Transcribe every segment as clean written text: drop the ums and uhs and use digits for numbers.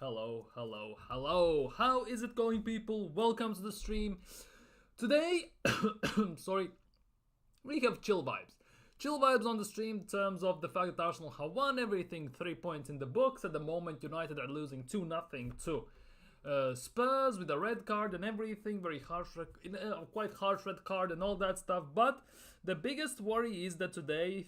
hello. How is it going, people? Welcome to the stream. Today, sorry, we have chill vibes. Chill vibes on the stream in terms of the fact that Arsenal have won everything, 3 points in the books. At the moment, United are losing 2-0 to Spurs with a red card and everything, very harsh, quite harsh red card and all that stuff. But the biggest worry is that today,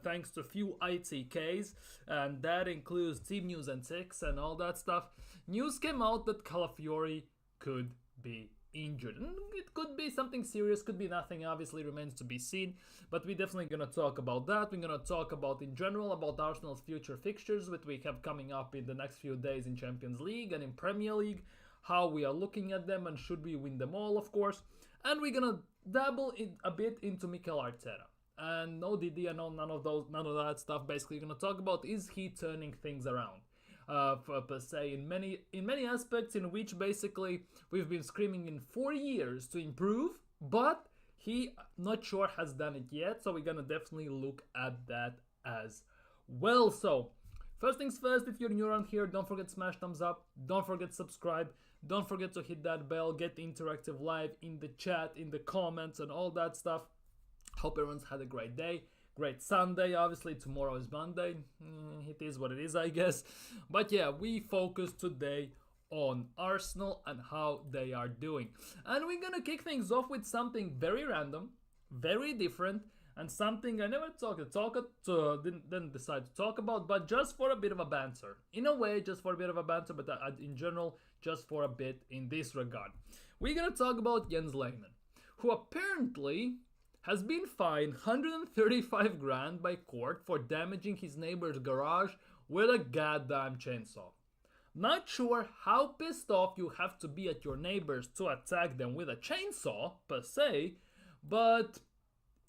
thanks to a few ITKs, and that includes team news and ticks and all that stuff, news came out that Calafiori could be injured. And it could be something serious, could be nothing, obviously remains to be seen, but we're definitely going to talk about that. We're going to talk about in general about Arsenal's future fixtures, which we have coming up in the next few days in Champions League and in Premier League, how we are looking at them and should we win them all, of course. And we're going to dabble in a bit into Mikel Arteta. And no Didi and none of that stuff. Basically, we're going to talk about, is he turning things around? Per se, in many aspects in which basically we've been screaming in 4 years to improve, but he not sure has done it yet, so we're gonna definitely look at that as well. So first things first, if you're new around here, don't forget to smash thumbs up, don't forget to subscribe, don't forget to hit that bell, get interactive live in the chat, in the comments and all that stuff. Hope everyone's had a great day. Great Sunday, obviously tomorrow is Monday, it is what it is, I guess. But yeah, we focus today on Arsenal and how they are doing. And we're gonna kick things off with something very random, very different, and something I never didn't decide to talk about, but just for a bit of a banter. In a way, just for a bit of a banter, but in general, just for a bit in this regard. We're gonna talk about Jens Lehmann, who apparently has been fined 135 grand by court for damaging his neighbor's garage with a goddamn chainsaw. Not sure how pissed off you have to be at your neighbors to attack them with a chainsaw, per se, but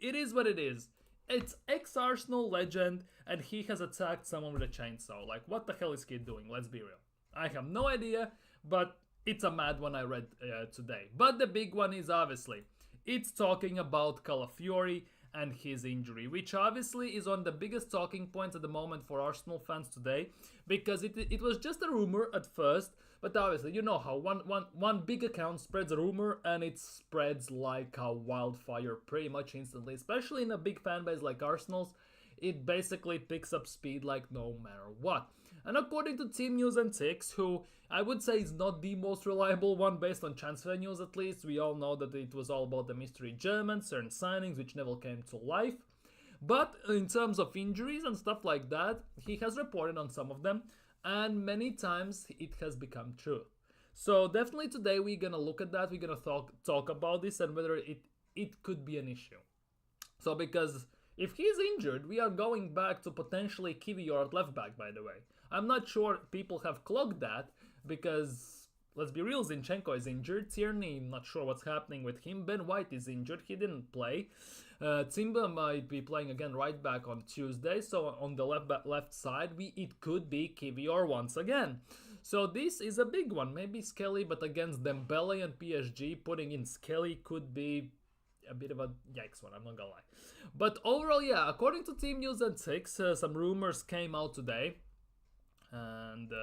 it is what it is. It's ex-Arsenal legend, and he has attacked someone with a chainsaw. Like, what the hell is he doing? Let's be real. I have no idea, but it's a mad one I read today. But the big one is obviously, it's talking about Calafiori and his injury, which obviously is on the biggest talking points at the moment for Arsenal fans today, because it was just a rumor at first, but obviously you know how one big account spreads a rumor and it spreads like a wildfire pretty much instantly, especially in a big fan base like Arsenal's. It basically picks up speed like no matter what. And according to Team News and Ticks, who I would say is not the most reliable one based on transfer news at least, we all know that it was all about the mystery Germans, certain signings which never came to life. But in terms of injuries and stuff like that, he has reported on some of them, and many times it has become true. So definitely today we're gonna look at that, we're gonna talk about this and whether it could be an issue. So because if he's injured, we are going back to potentially Kiwior at left back, by the way. I'm not sure people have clocked that because, let's be real, Zinchenko is injured. Tierney, not sure what's happening with him. Ben White is injured. He didn't play. Timber might be playing again right back on Tuesday. So on the left side, it could be Kiwior once again. So this is a big one. Maybe Skelly, but against Dembele and PSG, putting in Skelly could be a bit of a yikes one, I'm not gonna lie. But overall, yeah, according to Team News and Ticks, some rumors came out today. And,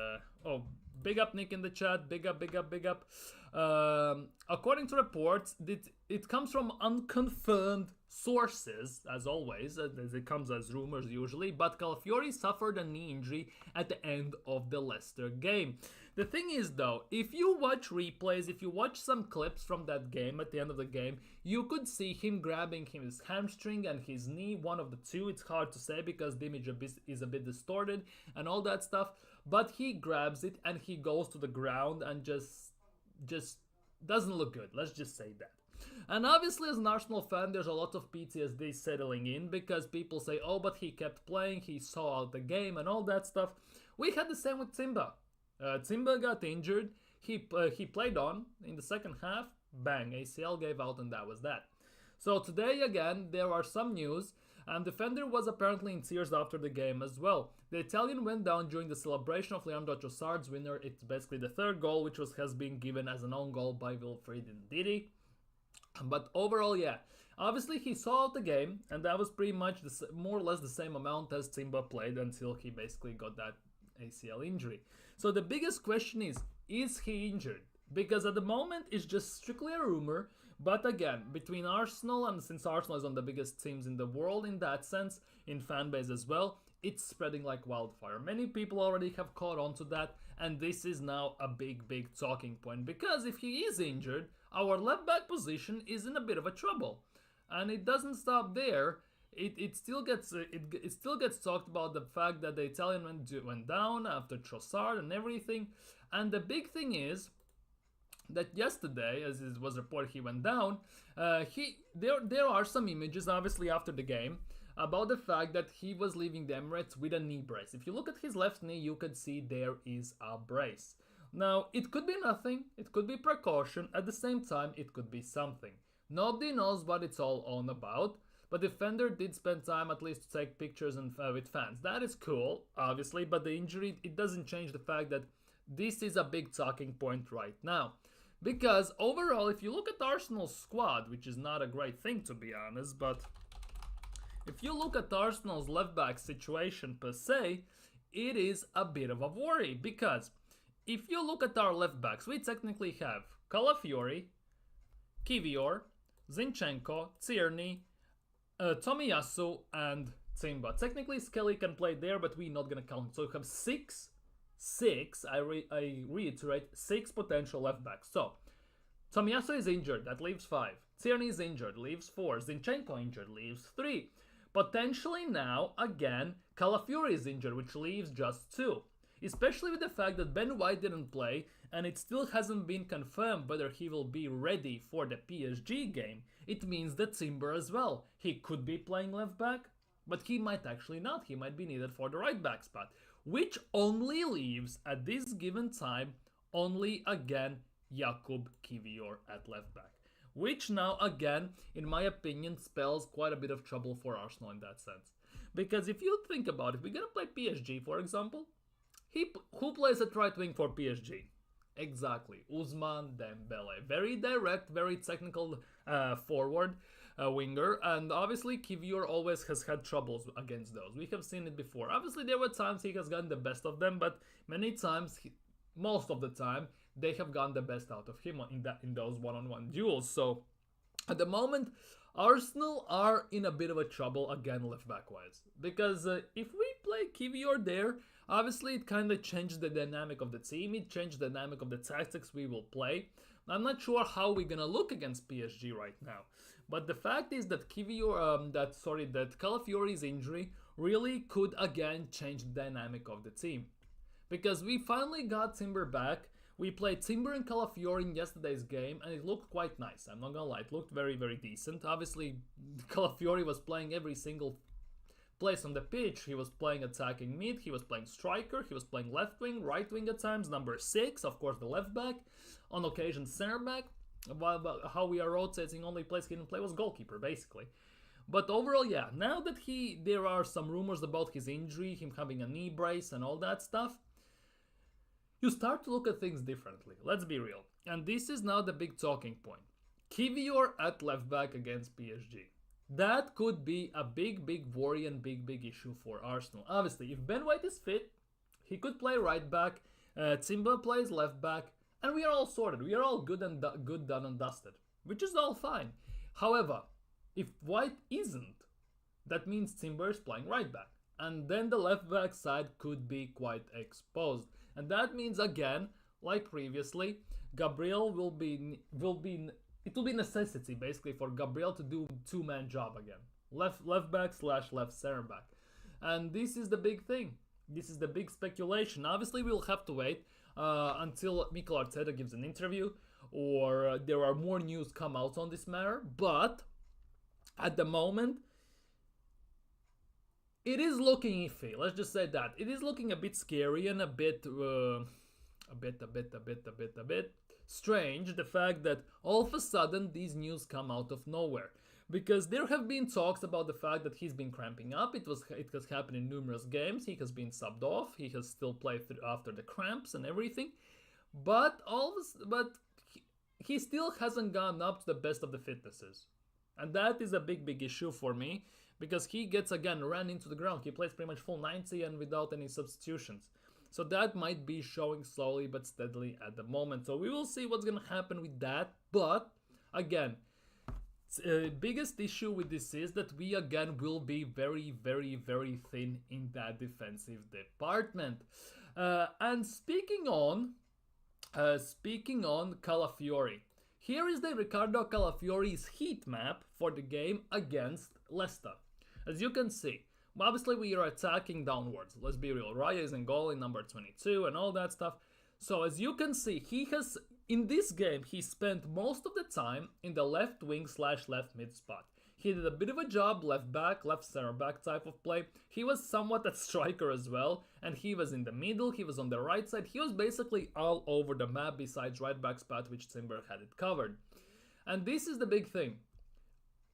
big up Nick in the chat, big up. According to reports, it comes from unconfirmed sources, as always, as it comes as rumors usually, but Calafiori suffered a knee injury at the end of the Leicester game. The thing is though, if you watch replays, if you watch some clips from that game at the end of the game, you could see him grabbing his hamstring and his knee, one of the two. It's hard to say because the image is a bit distorted and all that stuff, but he grabs it and he goes to the ground and just doesn't look good, let's just say that. And obviously as an Arsenal fan, there's a lot of PTSD settling in because people say, oh, but he kept playing, he saw out the game and all that stuff. We had the same with Timber. Timber got injured, he played on in the second half, bang, ACL gave out and that was that. So today again, there are some news, and Defender was apparently in tears after the game as well. The Italian went down during the celebration of Leandro Trossard's winner. It's basically the third goal, which has been given as an own goal by Wilfried Ndidi. But overall, yeah, obviously he saw out the game, and that was pretty much more or less the same amount as Timber played until he basically got that ACL injury. So the biggest question is he injured? Because at the moment it's just strictly a rumor. But again, between Arsenal, and since Arsenal is one of the biggest teams in the world in that sense, in fan base as well, it's spreading like wildfire. Many people already have caught on to that, and this is now a big talking point. Because if he is injured, our left back position is in a bit of a trouble. And it doesn't stop there. It still gets talked about the fact that the Italian went down after Trossard and everything. And the big thing is that yesterday, as it was reported, he went down. There are some images, obviously, after the game about the fact that he was leaving the Emirates with a knee brace. If you look at his left knee, you could see there is a brace. Now, it could be nothing, it could be precaution, at the same time, it could be something. Nobody knows what it's all on about, but Defender did spend time at least to take pictures with fans. That is cool, obviously, but the injury, it doesn't change the fact that this is a big talking point right now. Because overall, if you look at Arsenal's squad, which is not a great thing to be honest, but if you look at Arsenal's left back situation per se, it is a bit of a worry. Because if you look at our left backs, we technically have Calafiori, Kivior, Zinchenko, Tierney, Tomiyasu, and Timba. Technically, Skelly can play there, but we're not gonna count. So you have six, I reiterate, 6 potential left backs. So, Tomiyasu is injured, that leaves 5. Tierney is injured, leaves 4. Zinchenko injured, leaves 3. Potentially now, again, Calafiori is injured, which leaves just 2. Especially with the fact that Ben White didn't play, and it still hasn't been confirmed whether he will be ready for the PSG game. It means that Timber as well. He could be playing left back, but he might actually not. He might be needed for the right back spot. Which only leaves, at this given time, only again Jakub Kivior at left back. Which now, again, in my opinion, spells quite a bit of trouble for Arsenal in that sense. Because if you think about it, we're gonna play PSG, for example. Who plays at right wing for PSG? Exactly, Ousmane Dembele. Very direct, very technical forward winger, and obviously Kivior always has had troubles against those. We have seen it before. Obviously there were times he has gotten the best of them, but many times, most of the time, they have gotten the best out of him in those one-on-one duels. So at the moment, Arsenal are in a bit of a trouble again left back wise, because if we play Kivior there, obviously it kind of changed the dynamic of the team, it changed the dynamic of the tactics we will play. I'm not sure how we're gonna look against PSG right now, but the fact is that that Calafiori's injury really could again change the dynamic of the team, because we finally got Timber back. We played Timber and Calafiori in yesterday's game, and it looked quite nice. I'm not gonna lie, it looked very decent. Obviously, Calafiori was playing every single place on the pitch. He was playing attacking mid, he was playing striker, he was playing left wing, right wing at times, number 6, of course the left back, on occasion center back. How we are rotating, only place he didn't play was goalkeeper basically. But overall, yeah, now that there are some rumors about his injury, him having a knee brace and all that stuff, you start to look at things differently, let's be real. And this is now the big talking point. Kivior at left back against PSG. That could be a big worry and big issue for Arsenal. Obviously, if Ben White is fit, he could play right back, Timber plays left back, and we are all sorted. We are all good, done and dusted, which is all fine. However, if White isn't, that means Timber is playing right back, and then the left back side could be quite exposed. And that means, again, like previously, Gabriel will be it will be necessity basically for Gabriel to do two-man job again, left back / left center back. And this is the big thing. This is the big speculation. Obviously, we'll have to wait until Mikel Arteta gives an interview, or there are more news come out on this matter. But at the moment, it is looking iffy. Let's just say that it is looking a bit scary and a bit strange. The fact that all of a sudden these news come out of nowhere, because there have been talks about the fact that he's been cramping up. It has happened in numerous games. He has been subbed off. He has still played after the cramps and everything, but he still hasn't gone up to the best of the fitnesses, and that is a big issue for me, because he gets again ran into the ground. He plays pretty much full 90 and without any substitutions. So that might be showing slowly but steadily at the moment. So we will see what's gonna happen with that. But again, biggest issue with this is that we again will be very, very, very thin in that defensive department. And speaking on Calafiori, here is the Riccardo Calafiori's heat map for the game against Leicester. As you can see, obviously we are attacking downwards. Let's be real. Raya is in goal in number 22 and all that stuff. So as you can see, in this game, he spent most of the time in the left wing / left mid spot. He did a bit of a job, left back, left center back type of play. He was somewhat a striker as well, and he was in the middle, he was on the right side. He was basically all over the map besides right back spot, which Timber had it covered. And this is the big thing.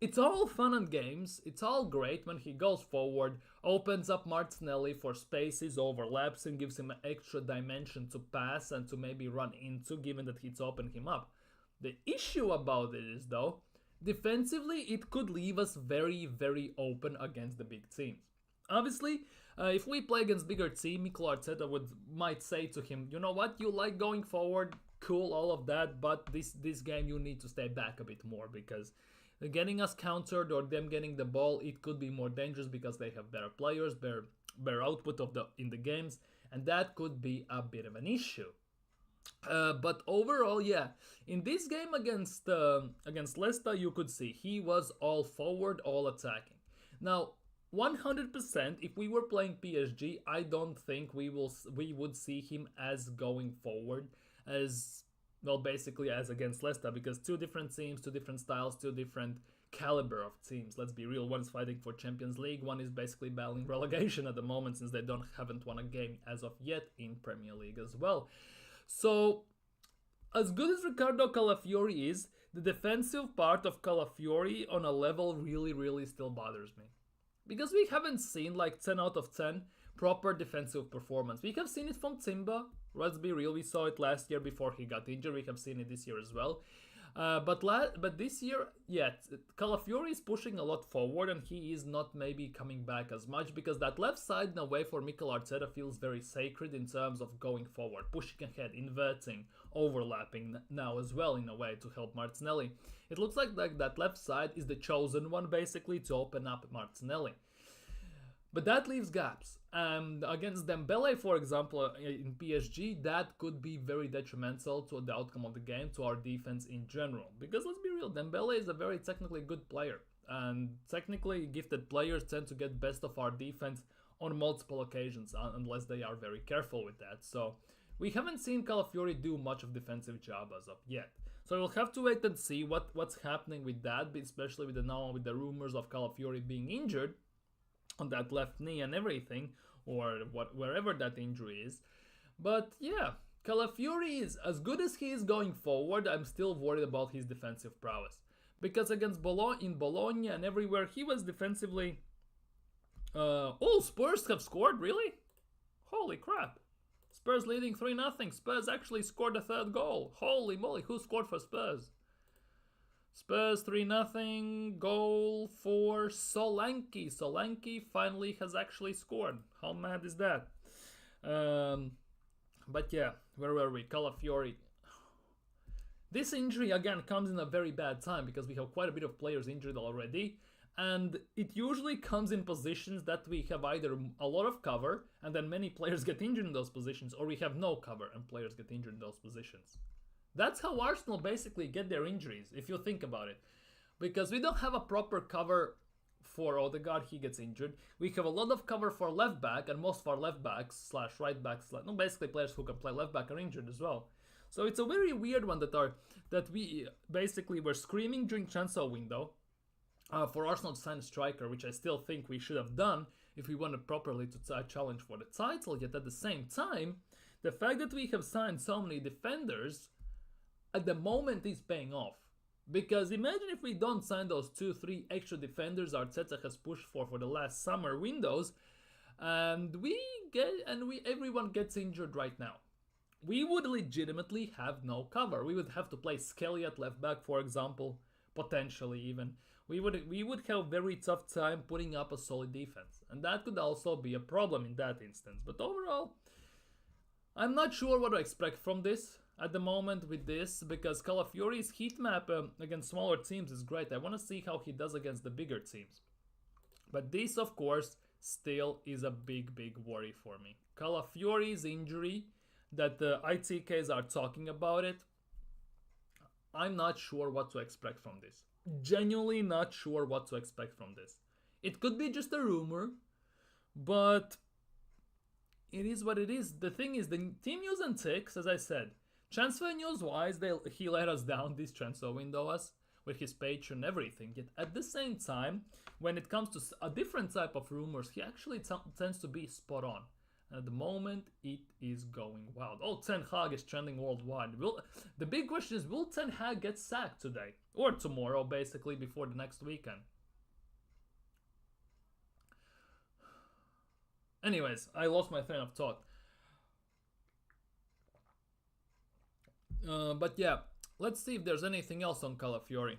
It's all fun and games, it's all great when he goes forward, opens up Martinelli for spaces, overlaps and gives him an extra dimension to pass and to maybe run into, given that he's opened him up. The issue about it is, though, defensively it could leave us very, very open against the big teams. Obviously, if we play against bigger team, Mikel Arteta might say to him, you know what, you like going forward, cool, all of that, but this game you need to stay back a bit more, because getting us countered or them getting the ball, it could be more dangerous because they have better players, better output in the games, and that could be a bit of an issue. But overall, yeah, in this game against Leicester, you could see he was all forward, all attacking. Now, 100%, if we were playing PSG, I don't think we would see him as going forward as, well, basically as against Leicester, because two different teams, two different styles, two different caliber of teams. Let's be real, one is fighting for Champions League, one is basically battling relegation at the moment, since they haven't won a game as of yet in Premier League as well. So, as good as Riccardo Calafiori is, the defensive part of Calafiori on a level really, really still bothers me. Because we haven't seen like 10 out of 10 proper defensive performance. We have seen it from Timber, let's be real, we saw it last year before he got injured, we have seen it this year as well. But this year, yeah, Calafiori is pushing a lot forward and he is not maybe coming back as much, because that left side in a way for Mikel Arteta feels very sacred in terms of going forward, pushing ahead, inverting, overlapping now as well in a way to help Martinelli. It looks like that left side is the chosen one basically to open up Martinelli. But that leaves gaps. Against Dembele, for example, in PSG, that could be very detrimental to the outcome of the game, to our defense in general. Because let's be real, Dembele is a very technically good player. And technically gifted players tend to get best of our defense on multiple occasions, unless they are very careful with that. So we haven't seen Calafiori do much of defensive job as of yet. So we'll have to wait and see what's happening with that, especially with the rumors of Calafiori being injured on that left knee and everything, or wherever that injury is. But yeah, Calafiori is as good as he is going forward. I'm still worried about his defensive prowess, because against Bologna and everywhere he was defensively. Spurs have scored, really? Holy crap! Spurs leading 3-0. Spurs actually scored a third goal. Holy moly! Who scored for Spurs? Spurs 3-0, goal for Solanke. Solanke finally has actually scored. How mad is that? But yeah, where were we? Calafiori. This injury again comes in a very bad time, because we have quite a bit of players injured already. And it usually comes in positions that we have either a lot of cover and then many players get injured in those positions, or we have no cover and players get injured in those positions. That's how Arsenal basically get their injuries, if you think about it. Because we don't have a proper cover for Odegaard, he gets injured. We have a lot of cover for left back, and most of our left backs / right backs, basically players who can play left back are injured as well. So it's a very weird one that we basically were screaming during transfer window for Arsenal to sign a striker, which I still think we should have done if we wanted properly to challenge for the title. Yet at the same time, the fact that we have signed so many defenders at the moment is paying off. Because imagine if we don't sign those 2-3 extra defenders Arteta has pushed for the last summer windows, and everyone gets injured right now. We would legitimately have no cover. We would have to play Skelly at left back, for example, potentially even. We would have very tough time putting up a solid defense, and that could also be a problem in that instance. But overall, I'm not sure what to expect from this at the moment with this, because Calafiori's heat map against smaller teams is great. I want to see how he does against the bigger teams. But this, of course, still is a big worry for me. Calafiori's injury, that the ITKs are talking about it, I'm not sure what to expect from this. Genuinely not sure what to expect from this. It could be just a rumor, but it is what it is. The thing is, the team news and ticks, as I said, transfer news wise, he let us down this transfer window with his page and everything. Yet at the same time, when it comes to a different type of rumors, he actually tends to be spot on. And at the moment, it is going wild. Oh, Ten Hag is trending worldwide. The big question is, will Ten Hag get sacked today? Or tomorrow, basically, before the next weekend? Anyways, I lost my train of thought. But yeah, let's see if there's anything else on Calafiori.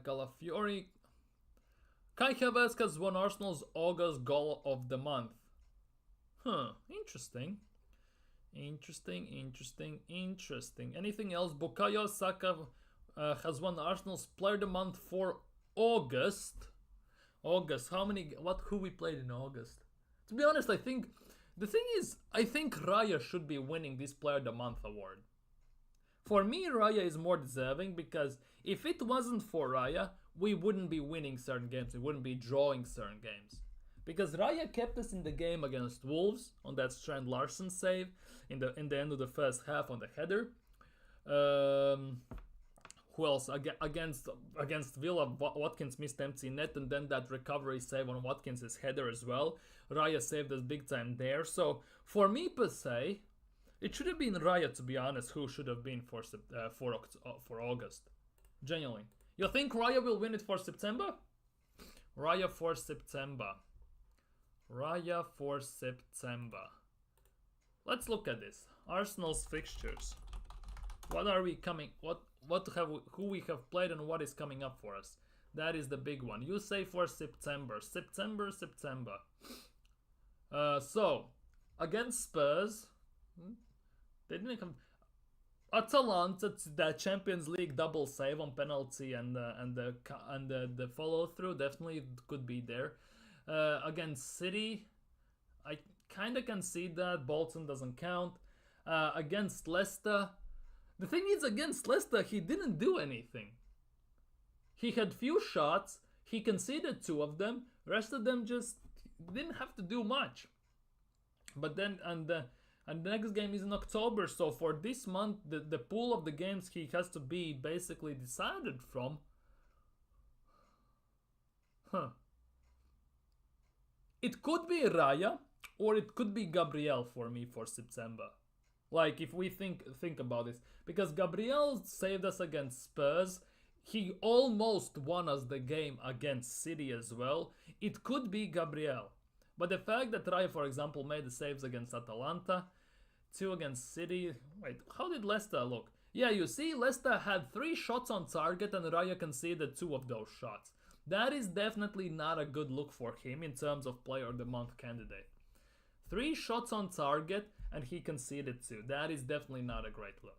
Calafiori. Kai Havertz has won Arsenal's August goal of the month. Interesting. Interesting. Anything else? Bukayo Saka has won Arsenal's Player of the Month for August. Who we played in August? To be honest, I think Raya should be winning this Player of the Month award. For me, Raya is more deserving, because if it wasn't for Raya, we wouldn't be winning certain games. We wouldn't be drawing certain games. Because Raya kept us in the game against Wolves on that Strand Larsen save in the end of the first half on the header. Who else? Against Villa, Watkins missed empty net, and then that recovery save on Watkins' header as well. Raya saved us big time there. So for me per se, it should have been Raya, to be honest, who should have been for August. Genuinely. You think Raya will win it for September? Raya for September. Let's look at this. Arsenal's fixtures. What are we coming? Who we have played and what is coming up for us? That is the big one. You say for September. So against Spurs, they didn't come. Atalanta, that Champions League double save on penalty and the follow through definitely could be there. Against City, I kind of can see that. Bolton doesn't count. Against Leicester, the thing is, against Leicester, he didn't do anything. He had few shots. He conceded 2 of them. Rest of them just didn't have to do much. But then, and the next game is in October. So for this month, the pool of the games he has to be basically decided from. It could be Raya, or it could be Gabriel for me for September. Like, if we think about this. Because Gabriel saved us against Spurs. He almost won us the game against City as well. It could be Gabriel. But the fact that Raya, for example, made the saves against Atalanta, 2 against City. Wait, how did Leicester look? Yeah, you see, Leicester had 3 shots on target and Raya conceded 2 of those shots. That is definitely not a good look for him in terms of Player of the Month candidate. 3 shots on target and he conceded 2. That is definitely not a great look.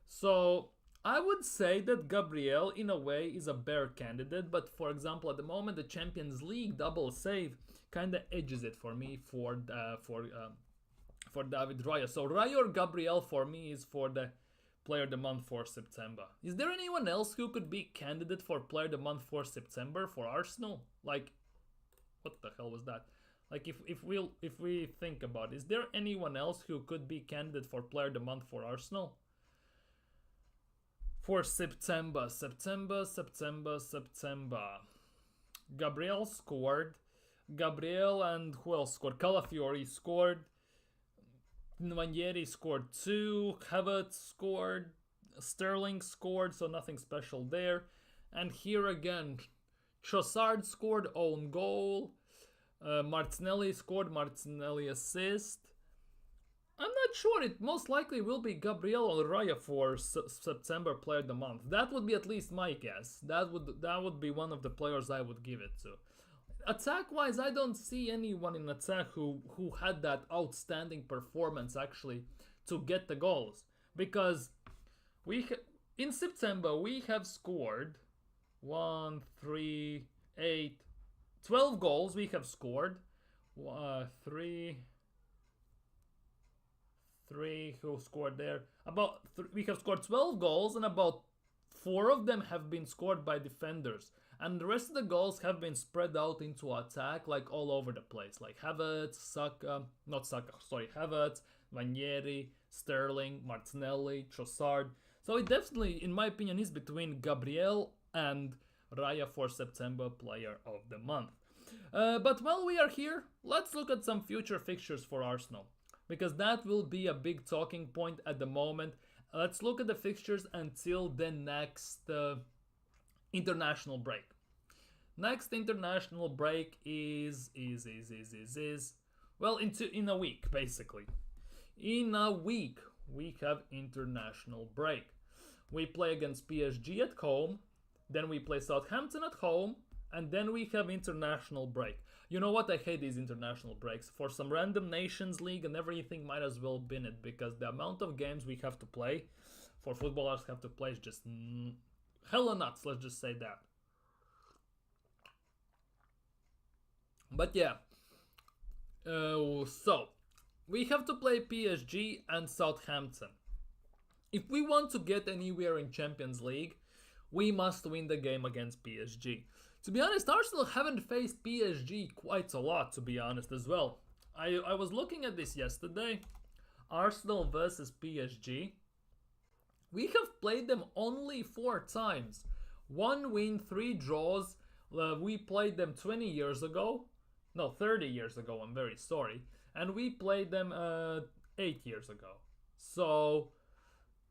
So I would say that Gabriel, in a way, is a better candidate. But for example, at the moment, the Champions League double save kind of edges it for me for David Raya. So Raya or Gabriel for me is for the Player of the Month for September. Is there anyone else who could be candidate for Player of the Month for September for Arsenal? Like, what the hell was that? Like, if we think about it, is there anyone else who could be candidate for Player of the Month for Arsenal? For September. Gabriel scored. Gabriel and who else scored? Calafiori scored. Nwaneri scored 2. Havertz scored. Sterling scored, so nothing special there. And here again, Trossard scored, own goal. Martinelli scored, Martinelli assist. I'm not sure. It most likely will be Gabriel or Raya for September Player of the Month. That would be at least my guess. That would be one of the players I would give it to. attack-wise, I don't see anyone in attack who had that outstanding performance actually to get the goals. Because in September we have scored 1, 3, 8, 12 goals we have scored. 3 who scored there. We have scored 12 goals, and about 4 of them have been scored by defenders. And the rest of the goals have been spread out into attack, like all over the place. Like Havertz, Havertz, Ranieri, Sterling, Martinelli, Trossard. So it definitely, in my opinion, is between Gabriel and Raya for September Player of the Month. But while we are here, let's look at some future fixtures for Arsenal, because that will be a big talking point at the moment. Let's look at the fixtures until the next international break. Next international break is well, in a week, basically. In a week we have international break. We play against PSG at home, then we play Southampton at home, and then we have international break. You know what? I hate these international breaks. For some random Nations League and everything, might as well bin it, because the amount of games we have to play, for footballers have to play, is just hella nuts, let's just say that. But yeah, so we have to play PSG and Southampton. If we want to get anywhere in Champions League, we must win the game against PSG. To be honest, Arsenal haven't faced PSG quite a lot, to be honest, as well. I was looking at this yesterday. Arsenal versus PSG. We have played them only 4 times. 1 win, 3 draws. We played them 20 years ago. No, 30 years ago, I'm very sorry. And we played them 8 years ago. So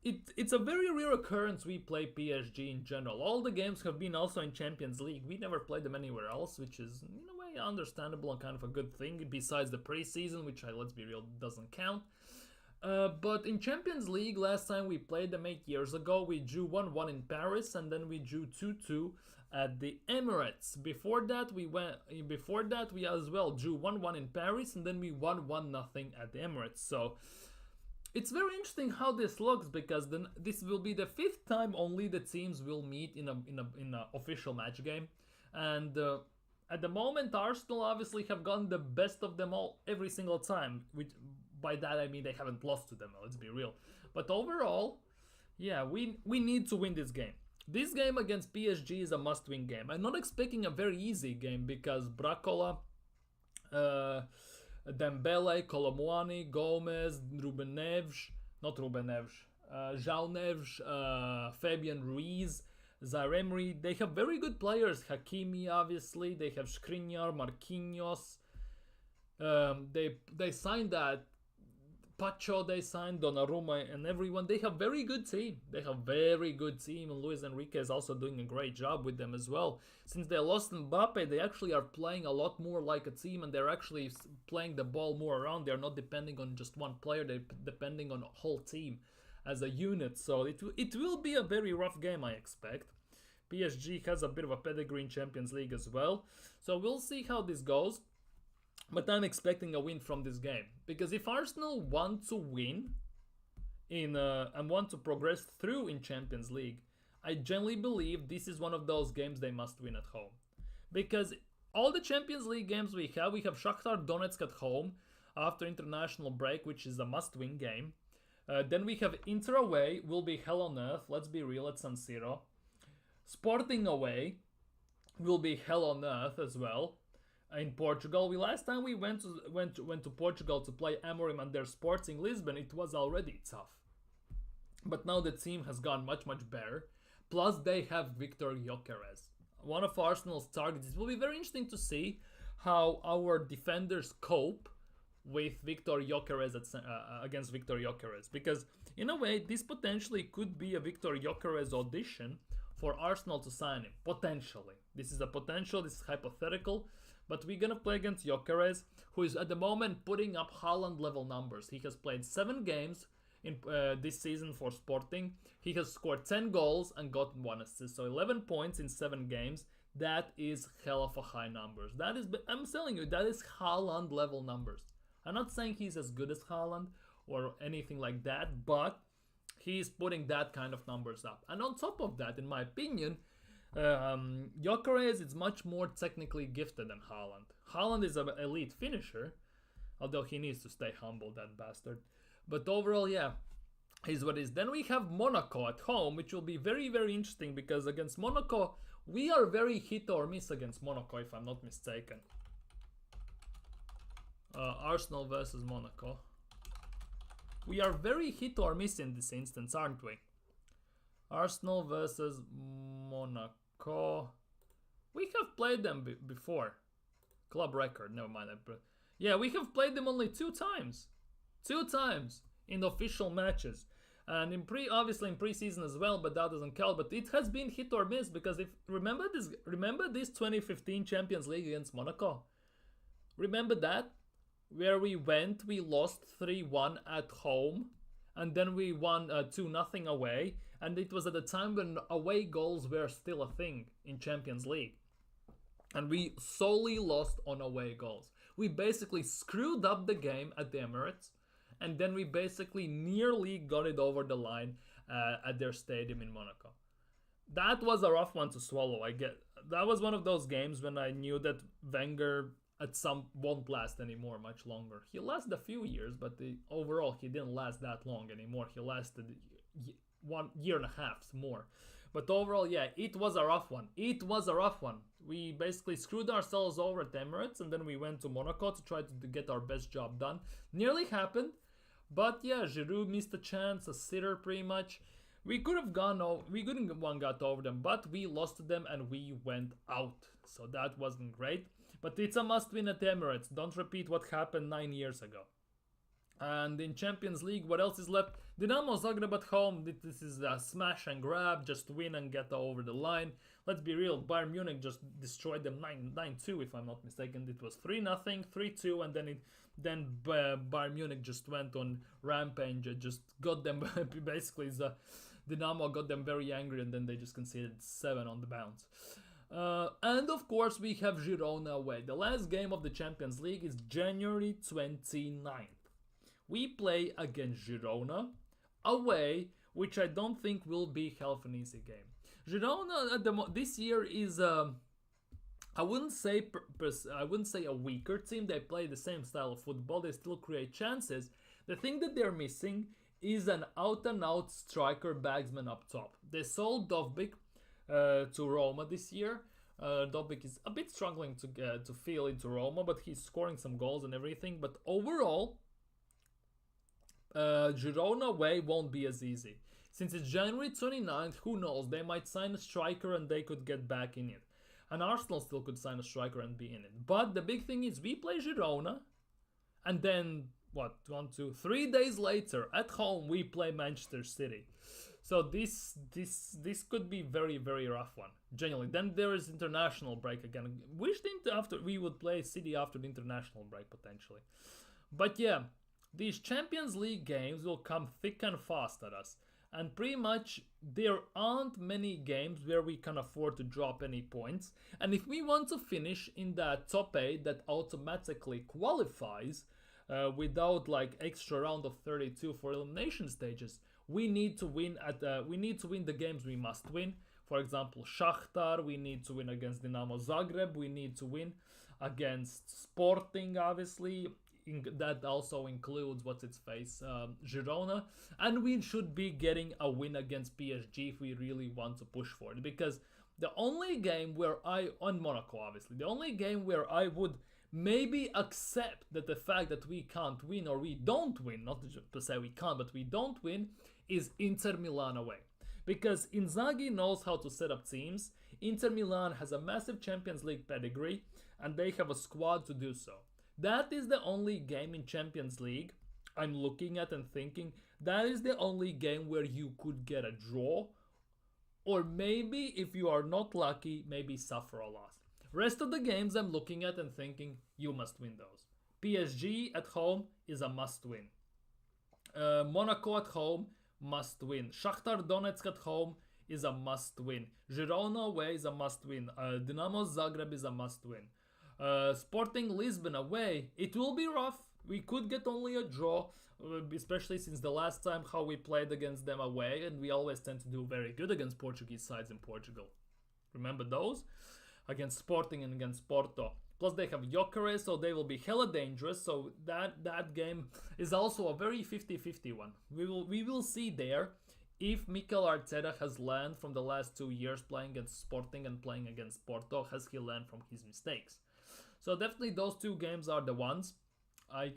it's a very rare occurrence we play PSG in general. All the games have been also in Champions League. We never played them anywhere else, which is in a way understandable and kind of a good thing, besides the preseason, which, let's be real, doesn't count. But in Champions League, last time we played them 8 years ago, we drew 1-1 in Paris, and then we drew 2-2 at the Emirates. Before that, we as well drew 1-1 in Paris, and then we won 1-0 at the Emirates. So it's very interesting how this looks, because then this will be the 5th time only the teams will meet in a official match game. And at the moment, Arsenal obviously have gotten the best of them all every single time. Which, by that I mean they haven't lost to them, let's be real. But overall, yeah, we need to win this game. This game against PSG is a must-win game. I'm not expecting a very easy game, because Bracola, Dembele, Colomwani, Gomez, João Neves, Fabian Ruiz, Zaire, they have very good players. Hakimi, obviously, they have Skriniar, Marquinhos. They signed that Pacho, they signed Donnarumma and everyone. They have very good team. And Luis Enrique is also doing a great job with them as well. Since they lost Mbappe, they actually are playing a lot more like a team, and they're actually playing the ball more around. They're not depending on just one player. They're depending on a whole team as a unit. So it will be a very rough game, I expect. PSG has a bit of a pedigree in Champions League as well. So we'll see how this goes. But I'm expecting a win from this game, because if Arsenal want to win and want to progress through in Champions League, I genuinely believe this is one of those games they must win at home. Because all the Champions League games we have Shakhtar Donetsk at home after international break, which is a must-win game. Then we have Inter away, will be hell on earth, let's be real, at San Siro. Sporting away will be hell on earth as well. In Portugal, last time we went to Portugal to play Amorim and their Sporting Lisbon, it was already tough. But now the team has gone much better. Plus they have Victor Gyökeres, one of Arsenal's targets. It will be very interesting to see how our defenders cope with Victor Gyökeres against Victor Gyökeres, because in a way this potentially could be a Victor Gyökeres audition for Arsenal to sign him. Potentially, this is a potential. This is hypothetical. But we're going to play against Gyökeres, who is at the moment putting up Haaland level numbers. He has played 7 games in this season for Sporting. He has scored 10 goals and gotten 1 assist. So 11 points in 7 games. That is hell of a high numbers. That is, I'm telling you, that is Haaland level numbers. I'm not saying he's as good as Haaland or anything like that, but he's putting that kind of numbers up. And on top of that, in my opinion, Gyökeres is much more technically gifted than Haaland. Haaland is an elite finisher, although he needs to stay humble, that bastard. But overall, yeah, is what is. Then we have Monaco at home, which will be very, very interesting because against Monaco, we are very hit or miss against Monaco, if I'm not mistaken. Arsenal versus Monaco. We are very hit or miss in this instance, aren't we? Arsenal versus Monaco. We have played them before. Club record, never mind. Yeah, we have played them only 2 times. 2 times in official matches. And obviously in preseason as well, but that doesn't count. But it has been hit or miss because if remember this 2015 Champions League against Monaco. Remember that? Where we lost 3-1 at home, and then we won 2-0 away, and it was at a time when away goals were still a thing in Champions League. And we solely lost on away goals. We basically screwed up the game at the Emirates, and then we basically nearly got it over the line at their stadium in Monaco. That was a rough one to swallow, I get. That was one of those games when I knew that Wenger won't last anymore much longer. He lasted a few years, but overall he didn't last that long anymore. He lasted 1.5 years more. But overall, yeah, it was a rough one. It was a rough one. We basically screwed ourselves over at Emirates, and then we went to Monaco to try to get our best job done. Nearly happened, but yeah, Giroud missed a chance, a sitter pretty much. We could have got over them, but we lost to them and we went out. So that wasn't great. But it's a must-win at Emirates. Don't repeat what happened 9 years ago. And in Champions League, what else is left? Dinamo Zagreb at home. This is a smash and grab. Just win and get over the line. Let's be real. Bayern Munich just destroyed them 9-2, if I'm not mistaken. It was 3-0, 3-2, and then Bayern Munich just went on rampage. Just got them. Basically, Dinamo got them very angry, and then they just conceded 7 on the bounce. And of course we have Girona away. The last game of the Champions League is January 29th. We play against Girona away, which I don't think will be half an easy game. Girona this year is I wouldn't say a weaker team. They play the same style of football. They still create chances. The thing that they're missing is an out-and-out striker bagsman up top. They sold Dovbyk to Roma this year. Dovbyk is a bit struggling to feel into Roma, but he's scoring some goals and everything. But overall, Girona away won't be as easy. Since it's January 29th, who knows? They might sign a striker and they could get back in it. And Arsenal still could sign a striker and be in it. But the big thing is we play Girona, and then 3 days later at home we play Manchester City. So this could be very, very rough one. Genuinely. Then there is international break again. Wish after we would play City after the international break potentially. But yeah, these Champions League games will come thick and fast at us. And pretty much there aren't many games where we can afford to drop any points. And if we want to finish in that top 8 that automatically qualifies without like extra round of 32 for elimination stages, we need to win the games we must win. For example, Shakhtar, we need to win against Dinamo Zagreb, we need to win against Sporting, obviously. That also includes Girona, and we should be getting a win against PSG if we really want to push for it. Because the only game where on Monaco, obviously, the only game where I would maybe accept that the fact that we can't win or we don't win, not to say we can't, but we don't win, is Inter Milan away. Because Inzaghi knows how to set up teams. Inter Milan has a massive Champions League pedigree, and they have a squad to do so. That is the only game in Champions League I'm looking at and thinking that is the only game where you could get a draw, or maybe if you are not lucky, maybe suffer a loss. Rest of the games I'm looking at and thinking you must win those. PSG at home is a must win. Monaco at home, must win. Shakhtar Donetsk at home is a must win. Girona away is a must win. Dinamo Zagreb is a must win. Sporting Lisbon away, it will be rough. We could get only a draw, especially since the last time how we played against them away, and we always tend to do very good against Portuguese sides in Portugal. Remember those? Against Sporting and against Porto. Plus they have Gyökeres, so they will be hella dangerous. So that game is also a very 50-50 one. We will see there if Mikel Arteta has learned from the last 2 years playing against Sporting and playing against Porto. Has he learned from his mistakes? So definitely those two games are the ones. I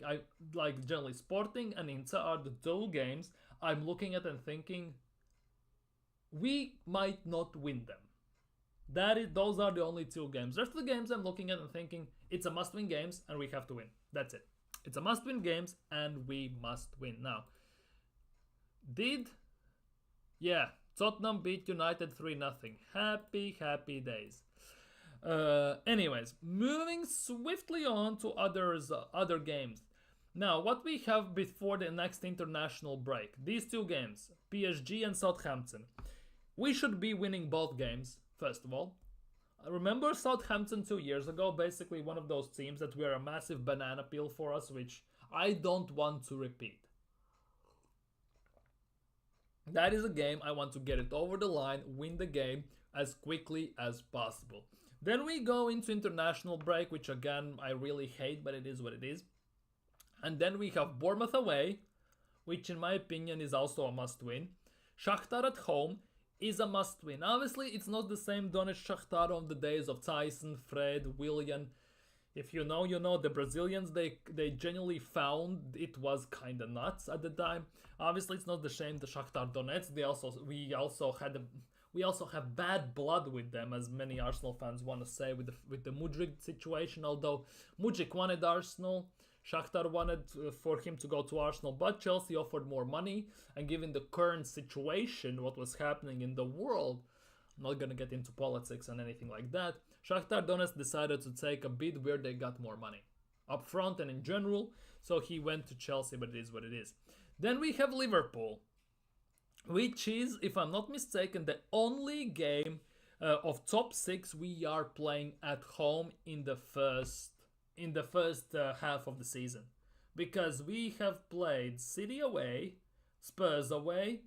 like generally Sporting and Inter are the two games I'm looking at and thinking we might not win them. Those are the only two games. The rest of the games I'm looking at and thinking it's a must-win games and we have to win. That's it. It's a must-win games and we must win. Now, Tottenham beat United 3-0. Happy days. Anyways, moving swiftly on to other games. Now, what we have before the next international break? These two games, PSG and Southampton. We should be winning both games. First of all, remember Southampton 2 years ago, basically one of those teams that were a massive banana peel for us, which I don't want to repeat. That is a game I want to get it over the line, win the game as quickly as possible. Then we go into international break, which again I really hate, but it is what it is. And then we have Bournemouth away, which in my opinion is also a must win. Shakhtar at home is a must win. Obviously, it's not the same Donetsk Shakhtar of the days of Tyson, Fred, Willian. If you know, you know. The Brazilians, they genuinely found it was kind of nuts at the time. Obviously, it's not the same the Shakhtar Donetsk. We also have bad blood with them, as many Arsenal fans want to say, with the Mudryk situation. Although Mudryk wanted Arsenal, Shakhtar wanted for him to go to Arsenal, but Chelsea offered more money, and given the current situation, what was happening in the world, I'm not gonna get into politics and anything like that, Shakhtar Donetsk decided to take a bid where they got more money, up front and in general, so he went to Chelsea, but it is what it is. Then we have Liverpool, which is, if I'm not mistaken, the only game of top 6 we are playing at home in the first half of the season, because we have played City away, Spurs away,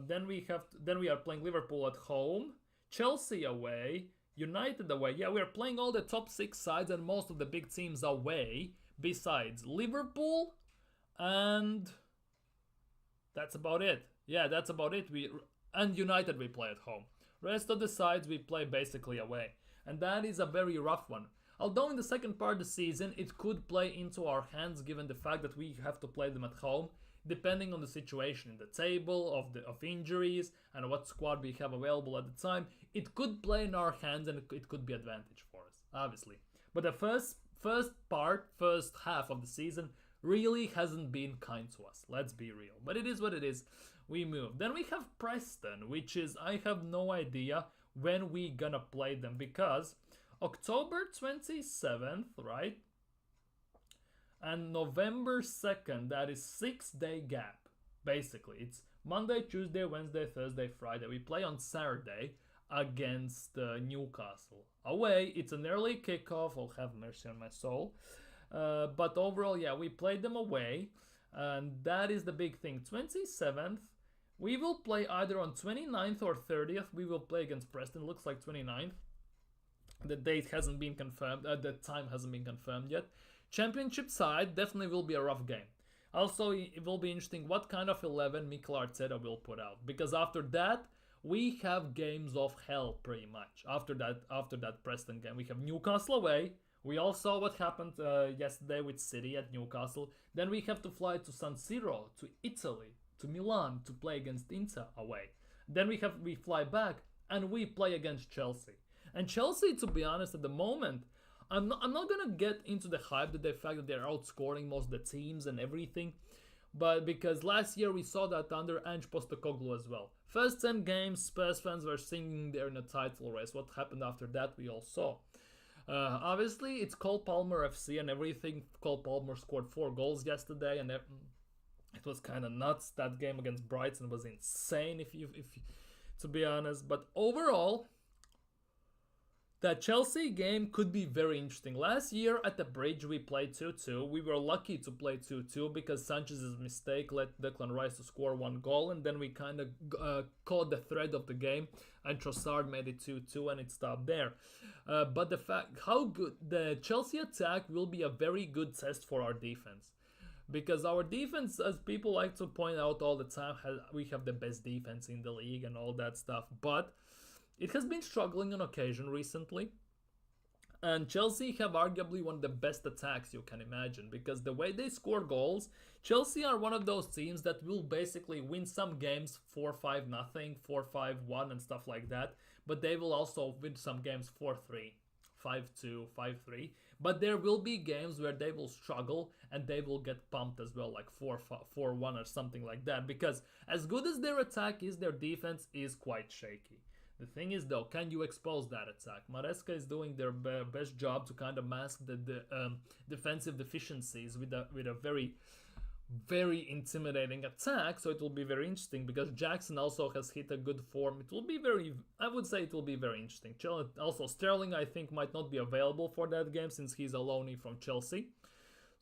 then we are playing Liverpool at home, Chelsea away, United away. Yeah, we are playing all the top 6 sides and most of the big teams away, besides Liverpool, and that's about it. Yeah, that's about it. And United we play at home. Rest of the sides we play basically away, and that is a very rough one. Although in the second part of the season, it could play into our hands given the fact that we have to play them at home, depending on the situation in the table, of injuries, and what squad we have available at the time. It could play in our hands and it could be advantage for us, obviously. But the first half of the season really hasn't been kind to us, let's be real. But it is what it is, we move. Then we have Preston, which is, I have no idea when we gonna play them, because October 27th, right? And November 2nd, that is 6-day gap. Basically, it's Monday, Tuesday, Wednesday, Thursday, Friday. We play on Saturday against Newcastle. Away, it's an early kickoff, I'll have mercy on my soul. But overall, yeah, we played them away. And that is the big thing. 27th, we will play either on 29th or 30th. We will play against Preston, looks like 29th. The date hasn't been confirmed, the time hasn't been confirmed yet. Championship side definitely will be a rough game. Also, it will be interesting what kind of 11 Mikel Arteta will put out, because after that we have games of hell pretty much. After that Preston game, we have Newcastle away. We all saw what happened yesterday with City at Newcastle. Then we have to fly to San Siro, to Italy, to Milan to play against Inter away. Then we fly back and we play against Chelsea. And Chelsea, to be honest, at the moment, I'm not gonna get into the hype that the fact that they're outscoring most of the teams and everything, but because last year we saw that under Ange Postecoglou as well. First 10 games, Spurs fans were singing they're in a title race. What happened after that, we all saw. Obviously, it's Cole Palmer FC and everything. Cole Palmer scored 4 goals yesterday, and it was kind of nuts. That game against Brighton was insane. If to be honest. But overall, that Chelsea game could be very interesting. Last year at the bridge we played 2-2. We were lucky to play 2-2 because Sanchez's mistake led Declan Rice to score one goal, and then we kind of caught the thread of the game, and Trossard made it 2-2 and it stopped there. But the fact how good the Chelsea attack will be a very good test for our defense. Because our defense, as people like to point out all the time, we have the best defense in the league and all that stuff. But it has been struggling on occasion recently. And Chelsea have arguably one of the best attacks you can imagine. Because the way they score goals, Chelsea are one of those teams that will basically win some games 4-5-0, 4-5-1 and stuff like that. But they will also win some games 4-3, 5-2, 5-3. But there will be games where they will struggle and they will get pumped as well, like 4-1 or something like that. Because as good as their attack is, their defense is quite shaky. The thing is though, can you expose that attack? Maresca is doing their best job to kind of mask the defensive deficiencies with a very, very intimidating attack. So it will be very interesting because Jackson also has hit a good form. It will be I would say it will be very interesting. Also, Sterling I think might not be available for that game since he's a loanee from Chelsea.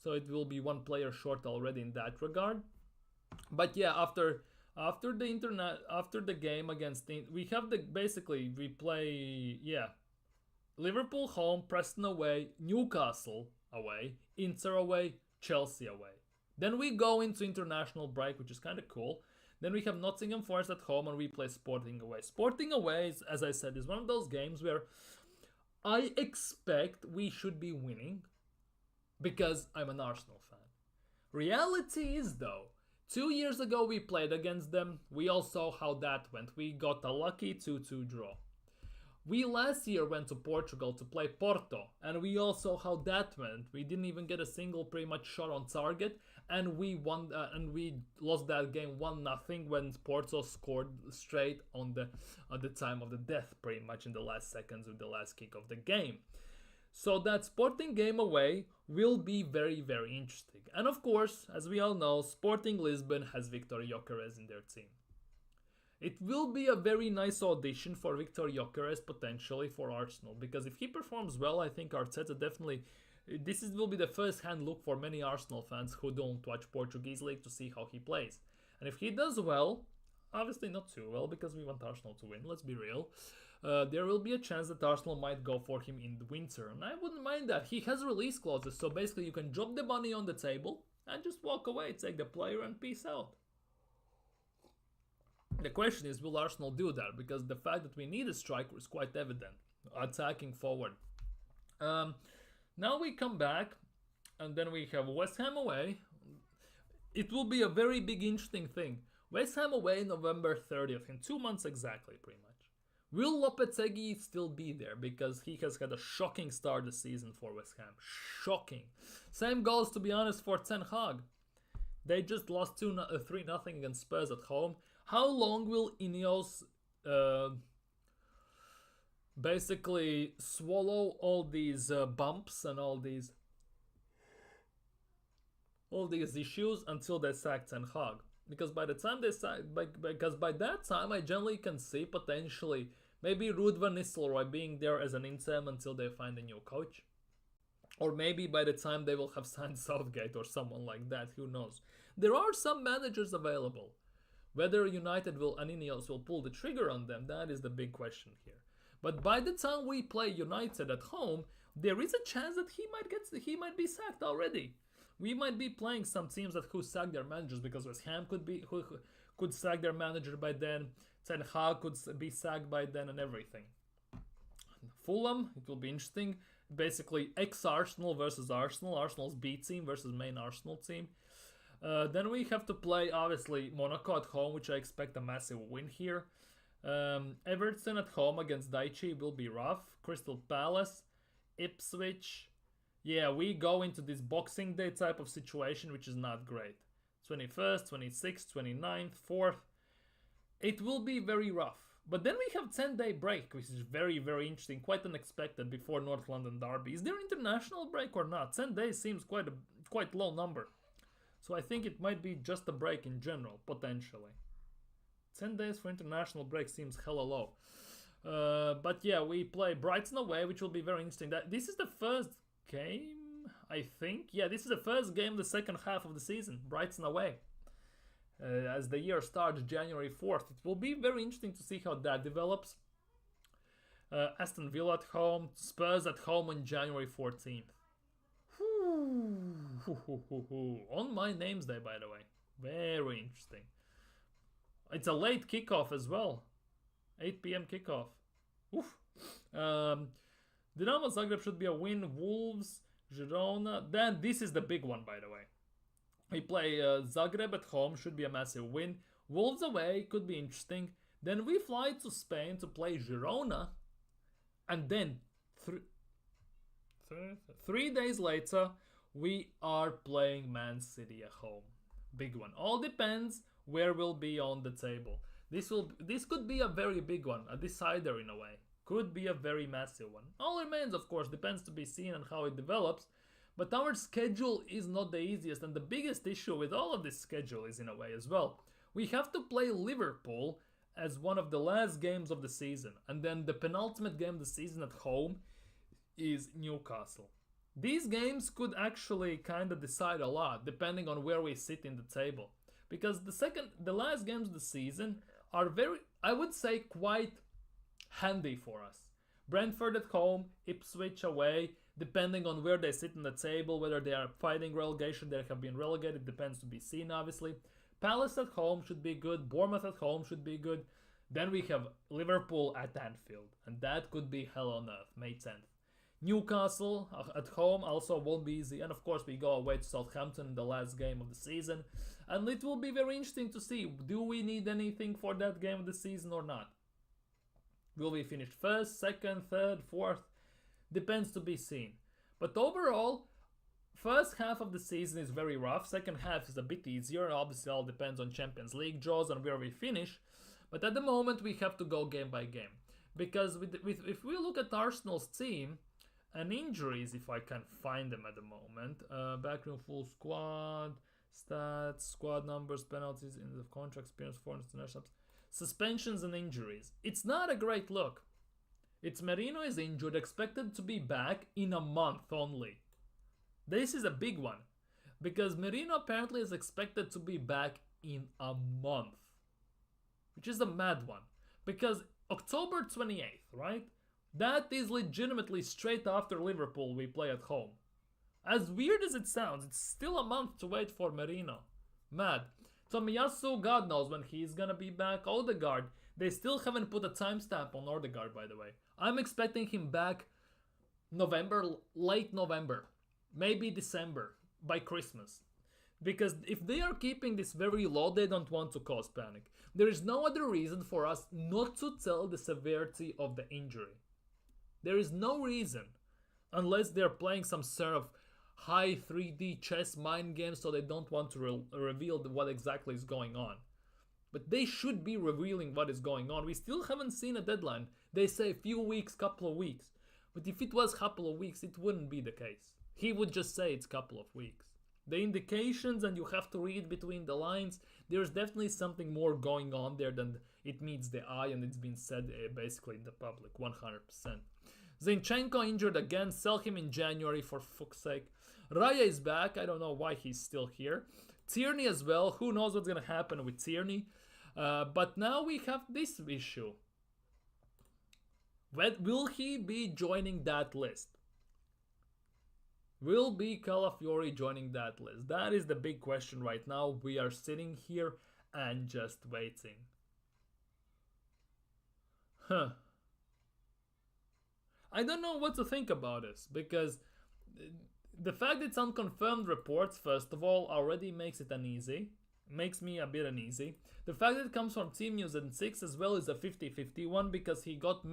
So it will be one player short already in that regard. But yeah, after the game against we have we play Liverpool home, Preston away, Newcastle away, Inter away, Chelsea away. Then we go into international break, which is kind of cool. Then we have Nottingham Forest at home and we play Sporting away. Sporting away, as I said, is one of those games where I expect we should be winning because I'm an Arsenal fan. Reality is though, 2 years ago we played against them. We all saw how that went. We got a lucky 2-2 draw. We last year went to Portugal to play Porto, and we all saw how that went. We didn't even get a single pretty much shot on target, and we won. And we lost that game 1-0 when Porto scored straight on the time of the death, pretty much in the last seconds with the last kick of the game. So that Sporting game away will be very, very interesting. And of course, as we all know, Sporting Lisbon has Victor Gyökeres in their team. It will be a very nice audition for Victor Gyökeres potentially for Arsenal, because if he performs well, I think Arteta definitely... will be the first-hand look for many Arsenal fans who don't watch Portuguese league to see how he plays. And if he does well, obviously not too well because we want Arsenal to win, let's be real, there will be a chance that Arsenal might go for him in the winter. And I wouldn't mind that. He has release clauses, so basically you can drop the money on the table and just walk away, take the player and peace out. The question is, will Arsenal do that? Because the fact that we need a striker is quite evident. Attacking forward. Now we come back, and then we have West Ham away. It will be a very big, interesting thing. West Ham away November 30th, in 2 months exactly, pretty much. Will Lopetegui still be there? Because he has had a shocking start this season for West Ham. Shocking. Same goes, to be honest, for Ten Hag. They just lost 3-0 against Spurs at home. How long will Ineos basically swallow all these bumps and all these issues until they sack Ten Hag? Because by the time by that time I generally can see potentially maybe Ruud van Nistelrooy being there as an interim until they find a new coach. Or maybe by the time they will have signed Southgate or someone like that, who knows. There are some managers available. Whether United and Ineos will pull the trigger on them, that is the big question here. But by the time we play United at home, there is a chance that he might be sacked already. We might be playing some teams who sack their managers, because West Ham could sack their manager by then, Ten Hag could be sacked by then, and everything. Fulham, it will be interesting. Basically, ex-Arsenal versus Arsenal. Arsenal's B team versus main Arsenal team. Then we have to play, obviously, Monaco at home, which I expect a massive win here. Everton at home against Daichi will be rough. Crystal Palace, Ipswich. Yeah, we go into this Boxing Day type of situation, which is not great. 21st, 26th, 29th, 4th. It will be very rough. But then we have 10-day break, which is very, very interesting, quite unexpected before North London Derby. Is there international break or not? 10 days seems quite low number. So I think it might be just a break in general, potentially. 10 days for international break seems hella low. But yeah, we play Brighton away, which will be very interesting. This is the first game, I think. Yeah, this is the first game of the second half of the season. Brighton away. As the year starts January 4th. It will be very interesting to see how that develops. Aston Villa at home, Spurs at home on January 14th. On my name's day, by the way. Very interesting. It's a late kickoff as well. 8 p.m. kickoff. Oof. Dinamo Zagreb should be a win. Wolves, Girona. Then this is the big one, by the way. We play Zagreb at home, should be a massive win. Wolves away, could be interesting. Then we fly to Spain to play Girona. And then 3 days later, we are playing Man City at home. Big one. All depends where we'll be on the table. This could be a very big one, a decider in a way. Could be a very massive one. All remains, of course, depends to be seen on how it develops. But our schedule is not the easiest, and the biggest issue with all of this schedule is in a way as well. We have to play Liverpool as one of the last games of the season, and then the penultimate game of the season at home is Newcastle. These games could actually kind of decide a lot, depending on where we sit in the table. Because the last games of the season are very, I would say, quite handy for us. Brentford at home, Ipswich away, depending on where they sit in the table, whether they are fighting relegation, they have been relegated, depends to be seen, obviously. Palace at home should be good, Bournemouth at home should be good. Then we have Liverpool at Anfield, and that could be hell on earth, May 10th. Newcastle at home also won't be easy, and of course we go away to Southampton in the last game of the season, and it will be very interesting to see, do we need anything for that game of the season or not? Will we finish first, second, third, fourth? Depends to be seen. But overall, first half of the season is very rough, second half is a bit easier, obviously all depends on Champions League draws and where we finish, but at the moment we have to go game by game. Because if we look at Arsenal's team, and injuries, if I can find them at the moment. Backroom full squad, stats, squad numbers, penalties in the contract, experience, foreign internationals, suspensions and injuries. It's not a great look. It's Merino is injured, expected to be back in a month only. This is a big one. Because Merino apparently is expected to be back in a month. Which is a mad one. Because October 28th, right? That is legitimately straight after Liverpool we play at home. As weird as it sounds, it's still a month to wait for Merino. Mad. Tomiyasu, God knows when he's gonna be back. Odegaard, they still haven't put a timestamp on Odegaard, by the way. I'm expecting him back November, late November. Maybe December, by Christmas. Because if they are keeping this very low, they don't want to cause panic. There is no other reason for us not to tell the severity of the injury. There is no reason, unless they're playing some sort of high 3D chess mind game so they don't want to reveal what exactly is going on. But they should be revealing what is going on. We still haven't seen a deadline. They say a few weeks, couple of weeks. But if it was a couple of weeks, it wouldn't be the case. He would just say it's a couple of weeks. The indications, and you have to read between the lines, there's definitely something more going on there than it meets the eye, and it's been said basically in the public, 100%. Zinchenko injured again, sell him in January for fuck's sake. Raya is back, I don't know why he's still here. Tierney as well, who knows what's gonna happen with Tierney. But now we have this issue. Will he be joining that list? Will be Calafiori joining that list? That is the big question right now. We are sitting here and just waiting. I don't know what to think about this, because the fact it's unconfirmed reports, first of all, already makes it uneasy. Makes me a bit uneasy. The fact that it comes from Team News and 6 as well is a 50-50 one, because he got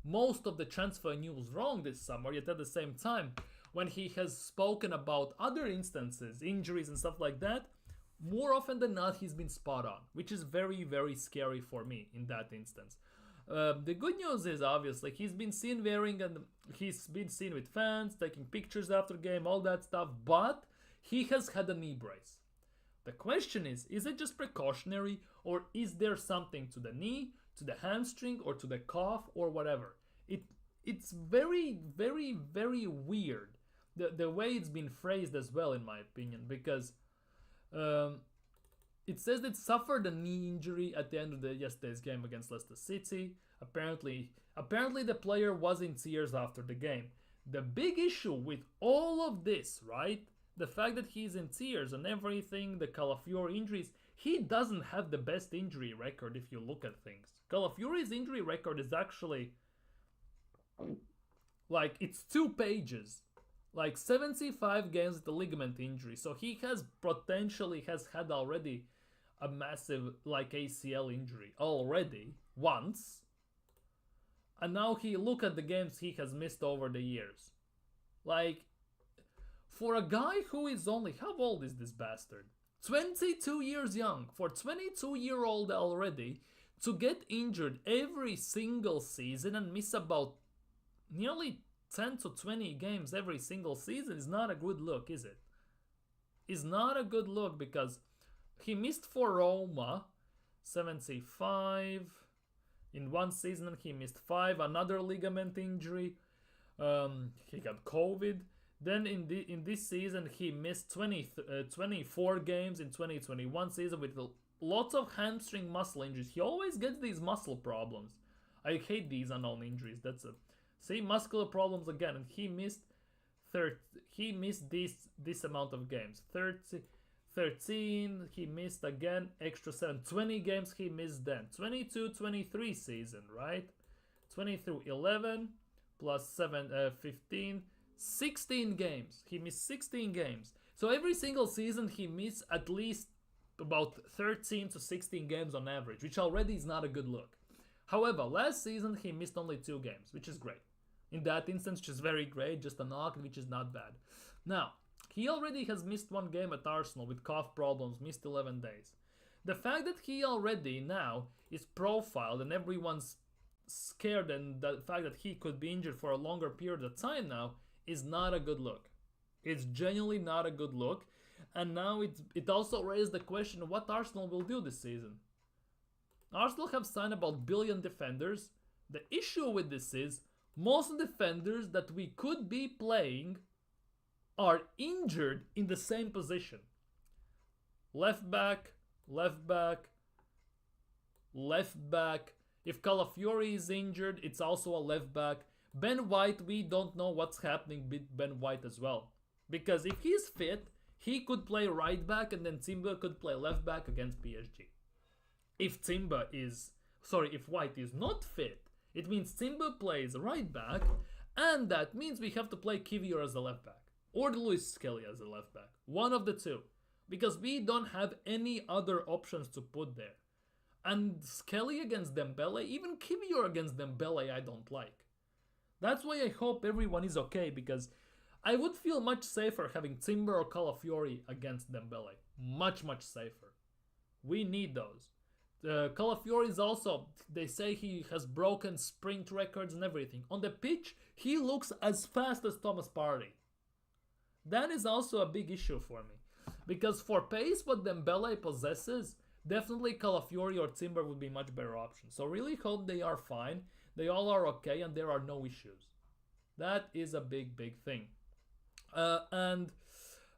most of the transfer news wrong this summer, yet at the same time, when he has spoken about other instances, injuries and stuff like that, more often than not he's been spot on, which is very, very scary for me in that instance. The good news is, obviously, he's been seen wearing, and he's been seen with fans, taking pictures after game, all that stuff, but he has had a knee brace. The question is it just precautionary, or is there something to the knee, to the hamstring, or to the calf, or whatever? It's very, very, very weird, the way it's been phrased as well, in my opinion, because it says that suffered a knee injury at the end of yesterday's game against Leicester City. Apparently the player was in tears after the game. The big issue with all of this, right? The fact that he's in tears and everything, the Calafiori injuries, he doesn't have the best injury record if you look at things. Calafiori's injury record is actually, like, it's 2 pages. Like 75 games with the ligament injury. So he has had already a massive, like, ACL injury already once. And now look at the games he has missed over the years. Like, for a guy who is only, how old is this bastard? 22 years young. For 22-year-old already, to get injured every single season and miss about nearly 10 to 20 games every single season is not a good look, is it? Is not a good look, because he missed for Roma 75 in one season. He missed 5, another ligament injury. He got COVID. Then in this season he missed 24 games in 2021 season with lots of hamstring muscle injuries. He always gets these muscle problems. I hate these unknown injuries. That's a See, muscular problems again, and he missed this amount of games. 13, he missed again, extra 7. 20 games he missed then. 22-23 season, right? 23-11 plus 7, 15, 16 games. He missed 16 games. So every single season he missed at least about 13 to 16 games on average, which already is not a good look. However, last season he missed only 2 games, which is great. In that instance, which is very great, just a knock, which is not bad. Now, he already has missed 1 game at Arsenal with cough problems, missed 11 days. The fact that he already now is profiled and everyone's scared, and the fact that he could be injured for a longer period of time now is not a good look. It's genuinely not a good look. And now it also raised the question of what Arsenal will do this season. Arsenal have signed about billion defenders. The issue with this is most defenders that we could be playing are injured in the same position. Left back, left back, left back. If Calafiori is injured, it's also a left back. Ben White, we don't know what's happening with Ben White as well. Because if he's fit, he could play right back and then Timber could play left back against PSG. If White is not fit, it means Timber plays right back, and that means we have to play Kivior as a left back. Or Luis Skelly as a left back. One of the two. Because we don't have any other options to put there. And Skelly against Dembele, even Kivior against Dembele, I don't like. That's why I hope everyone is okay, because I would feel much safer having Timber or Calafiori against Dembele. Much, much safer. We need those. Calafiori is also, they say he has broken sprint records and everything. On the pitch, he looks as fast as Thomas Partey. That is also a big issue for me. Because for pace, what Dembele possesses, definitely Calafiori or Timber would be much better options. So really hope they are fine. They all are okay and there are no issues. That is a big, big thing. And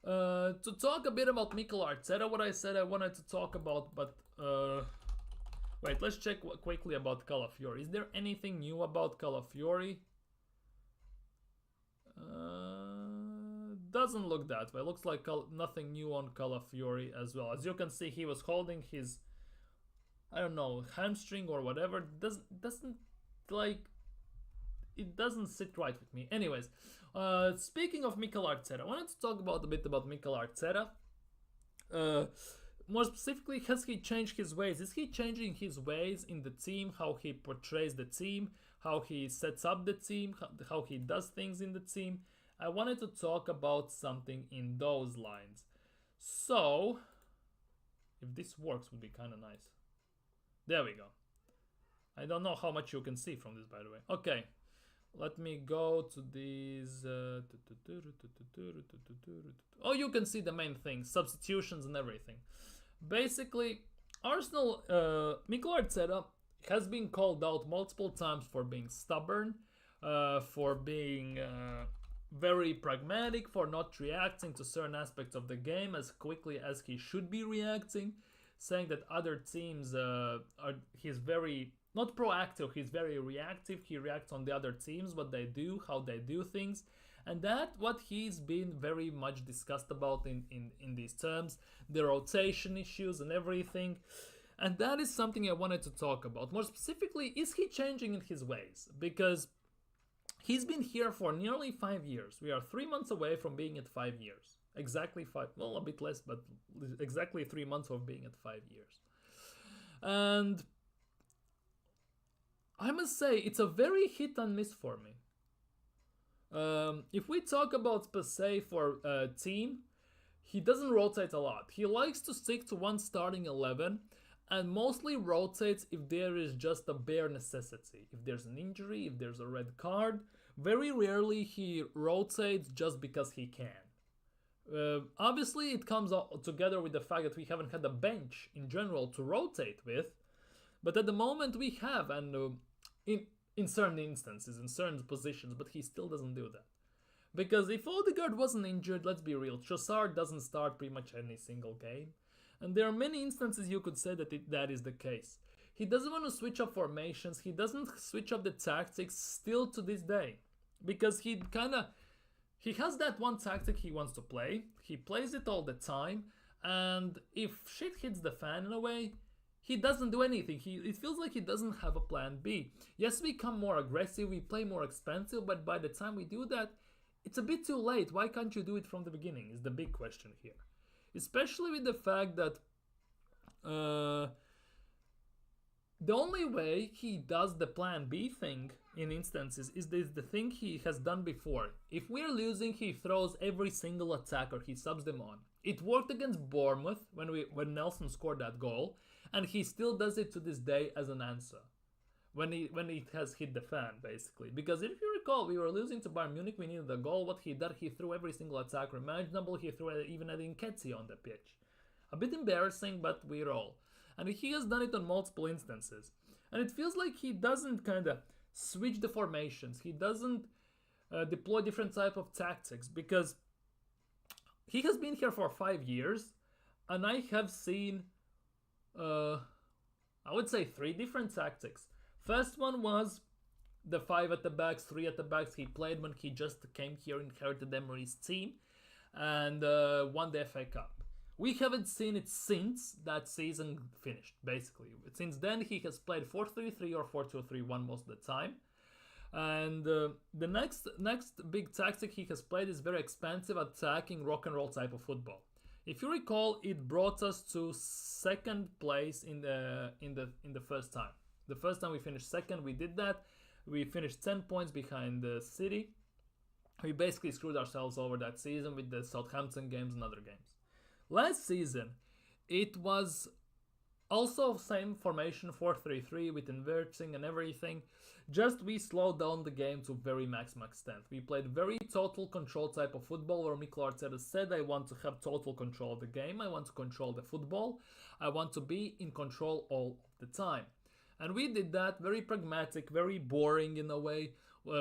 to talk a bit about Mikel Arteta, what I said I wanted to talk about, but wait, let's check quickly about Calafiori. Is there anything new about Calafiori? Doesn't look that way. Looks like nothing new on Calafiori as well. As you can see, he was holding his, I don't know, hamstring or whatever. Doesn't like, it doesn't sit right with me. Anyways, speaking of Mikel Arteta, I wanted to talk a bit about Mikel Arteta. More specifically, has he changed his ways? Is he changing his ways in the team? How he portrays the team? How he sets up the team? How he does things in the team? I wanted to talk about something in those lines. So, if this works, would be kind of nice. There we go. I don't know how much you can see from this, by the way. Okay. Let me go to these. Oh, you can see the main thing, substitutions and everything. Basically, Arsenal, Mikel Arteta has been called out multiple times for being stubborn, for being very pragmatic, for not reacting to certain aspects of the game as quickly as he should be reacting, saying that other teams he's very not proactive, he's very reactive. He reacts on the other teams, what they do, how they do things. And that what he's been very much discussed about in these terms, the rotation issues and everything. And that is something I wanted to talk about. More specifically, is he changing in his ways? Because he's been here for nearly 5 years. We are 3 months away from being at 5 years. Exactly 5, well, a bit less, but exactly 3 months of being at 5 years. And I must say, it's a very hit and miss for me. If we talk about per se for team, he doesn't rotate a lot. He likes to stick to one starting 11 and mostly rotates if there is just a bare necessity. If there's an injury, if there's a red card, very rarely he rotates just because he can. Obviously, it comes together with the fact that we haven't had a bench in general to rotate with, but at the moment we have, and in certain instances, in certain positions, but he still doesn't do that. Because if Odegaard wasn't injured, let's be real, Trossard doesn't start pretty much any single game. And there are many instances you could say that that is the case. He doesn't want to switch up formations, he doesn't switch up the tactics still to this day. Because he has that one tactic he wants to play, he plays it all the time, and if shit hits the fan in a way, he doesn't do anything. It feels like he doesn't have a plan B. Yes, we become more aggressive, we play more expensive, but by the time we do that, it's a bit too late. Why can't you do it from the beginning is the big question here. Especially with the fact that the only way he does the plan B thing in instances is the thing he has done before. If we're losing, he throws every single attacker, he subs them on. It worked against Bournemouth when Nelson scored that goal, and he still does it to this day as an answer. When it has hit the fan, basically. Because if you recall, we were losing to Bayern Munich, we needed a goal. What he did, he threw every single attacker imaginable, he threw even Edin Ketzi on the pitch. A bit embarrassing, but we roll. And he has done it on multiple instances. And it feels like he doesn't kind of switch the formations. He doesn't deploy different type of tactics, because he has been here for 5 years, and I have seen, I would say 3 different tactics. First one was the 5 at the backs, 3 at the backs he played when he just came here, inherited Emery's team, and won the FA Cup. We haven't seen it since that season finished, basically. Since then, he has played 4-3-3 or 4-2-3-1 most of the time. And the next big tactic he has played is very expansive, attacking rock and roll type of football. If you recall, it brought us to second place in the first time. The first time we finished second, we did that. We finished 10 points behind the City. We basically screwed ourselves over that season with the Southampton games and other games. Last season, it was also same formation, 4-3-3 with inverting and everything. Just we slowed down the game to very maximum extent. We played very total control type of football, where Mikel Arteta said, I want to have total control of the game. I want to control the football. I want to be in control all the time. And we did that, very pragmatic, very boring in a way,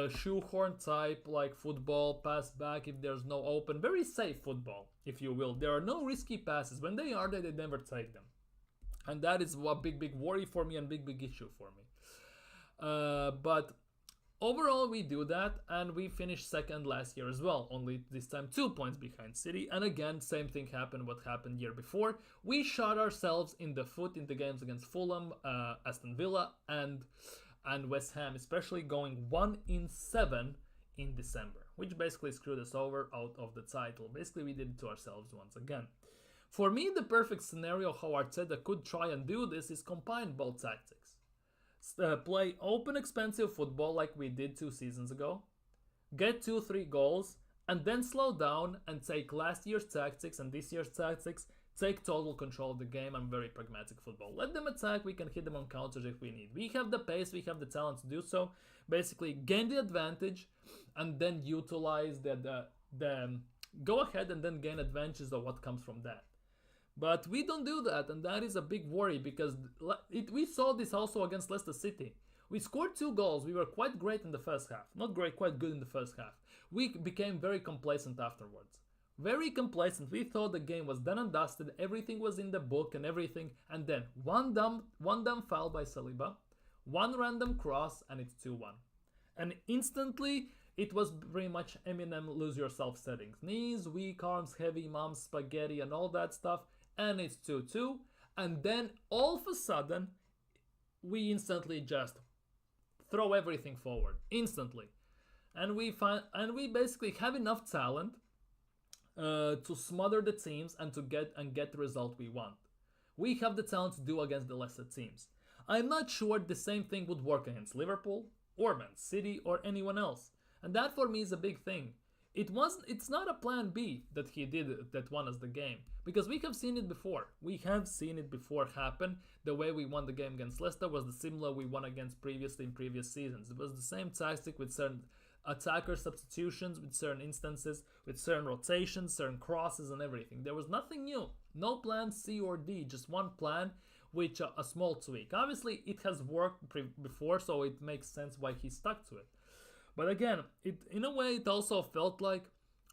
shoehorn type like football, pass back if there's no open, very safe football, if you will. There are no risky passes. When they are there, they never take them. And that is a big worry for me and big issue for me. But overall, we do that, and we finished second last year as well, only this time 2 points behind City. And again, same thing happened what happened year before. We shot ourselves in the foot in the games against Fulham, Aston Villa, and West Ham, especially going 1-7 in December, which basically screwed us over out of the title. Basically, we did it to ourselves once again. For me, the perfect scenario how Arteta could try and do this is combine both tactics. Play open, expensive football like we did 2 seasons ago, get 2-3 goals, and then slow down and take last year's tactics and this year's tactics, Take total control of the game and very pragmatic football. Let them attack, we can hit them on counters if we need. We have the pace, we have the talent to do so. Basically, gain the advantage and then utilize the go ahead and then gain advantages of what comes from that. But we don't do that, and that is a big worry because we saw this also against Leicester City. We scored 2 goals. We were quite great in the first half. Not great, quite good in the first half. We became very complacent afterwards. Very complacent. We thought the game was done and dusted. Everything was in the book and everything. And then one dumb foul by Saliba, one random cross, and it's 2-1. And instantly, it was pretty much Eminem lose yourself settings. Knees, weak arms, heavy mums, spaghetti, and all that stuff. And it's 2-2. And then all of a sudden, we instantly just throw everything forward. Instantly. And we basically have enough talent to smother the teams and to get the result we want. We have the talent to do against the lesser teams. I'm not sure the same thing would work against Liverpool or Man City or anyone else. And that for me is a big thing. It's not a plan B that he did that won us the game. Because we have seen it before. We have seen it before happen. The way we won the game against Leicester was the similar we won against previously in previous seasons. It was the same tactic with certain attacker substitutions, with certain instances, with certain rotations, certain crosses and everything. There was nothing new. No plan C or D, just one plan with a small tweak. Obviously, it has worked before, so it makes sense why he stuck to it. But again, in a way, it also felt like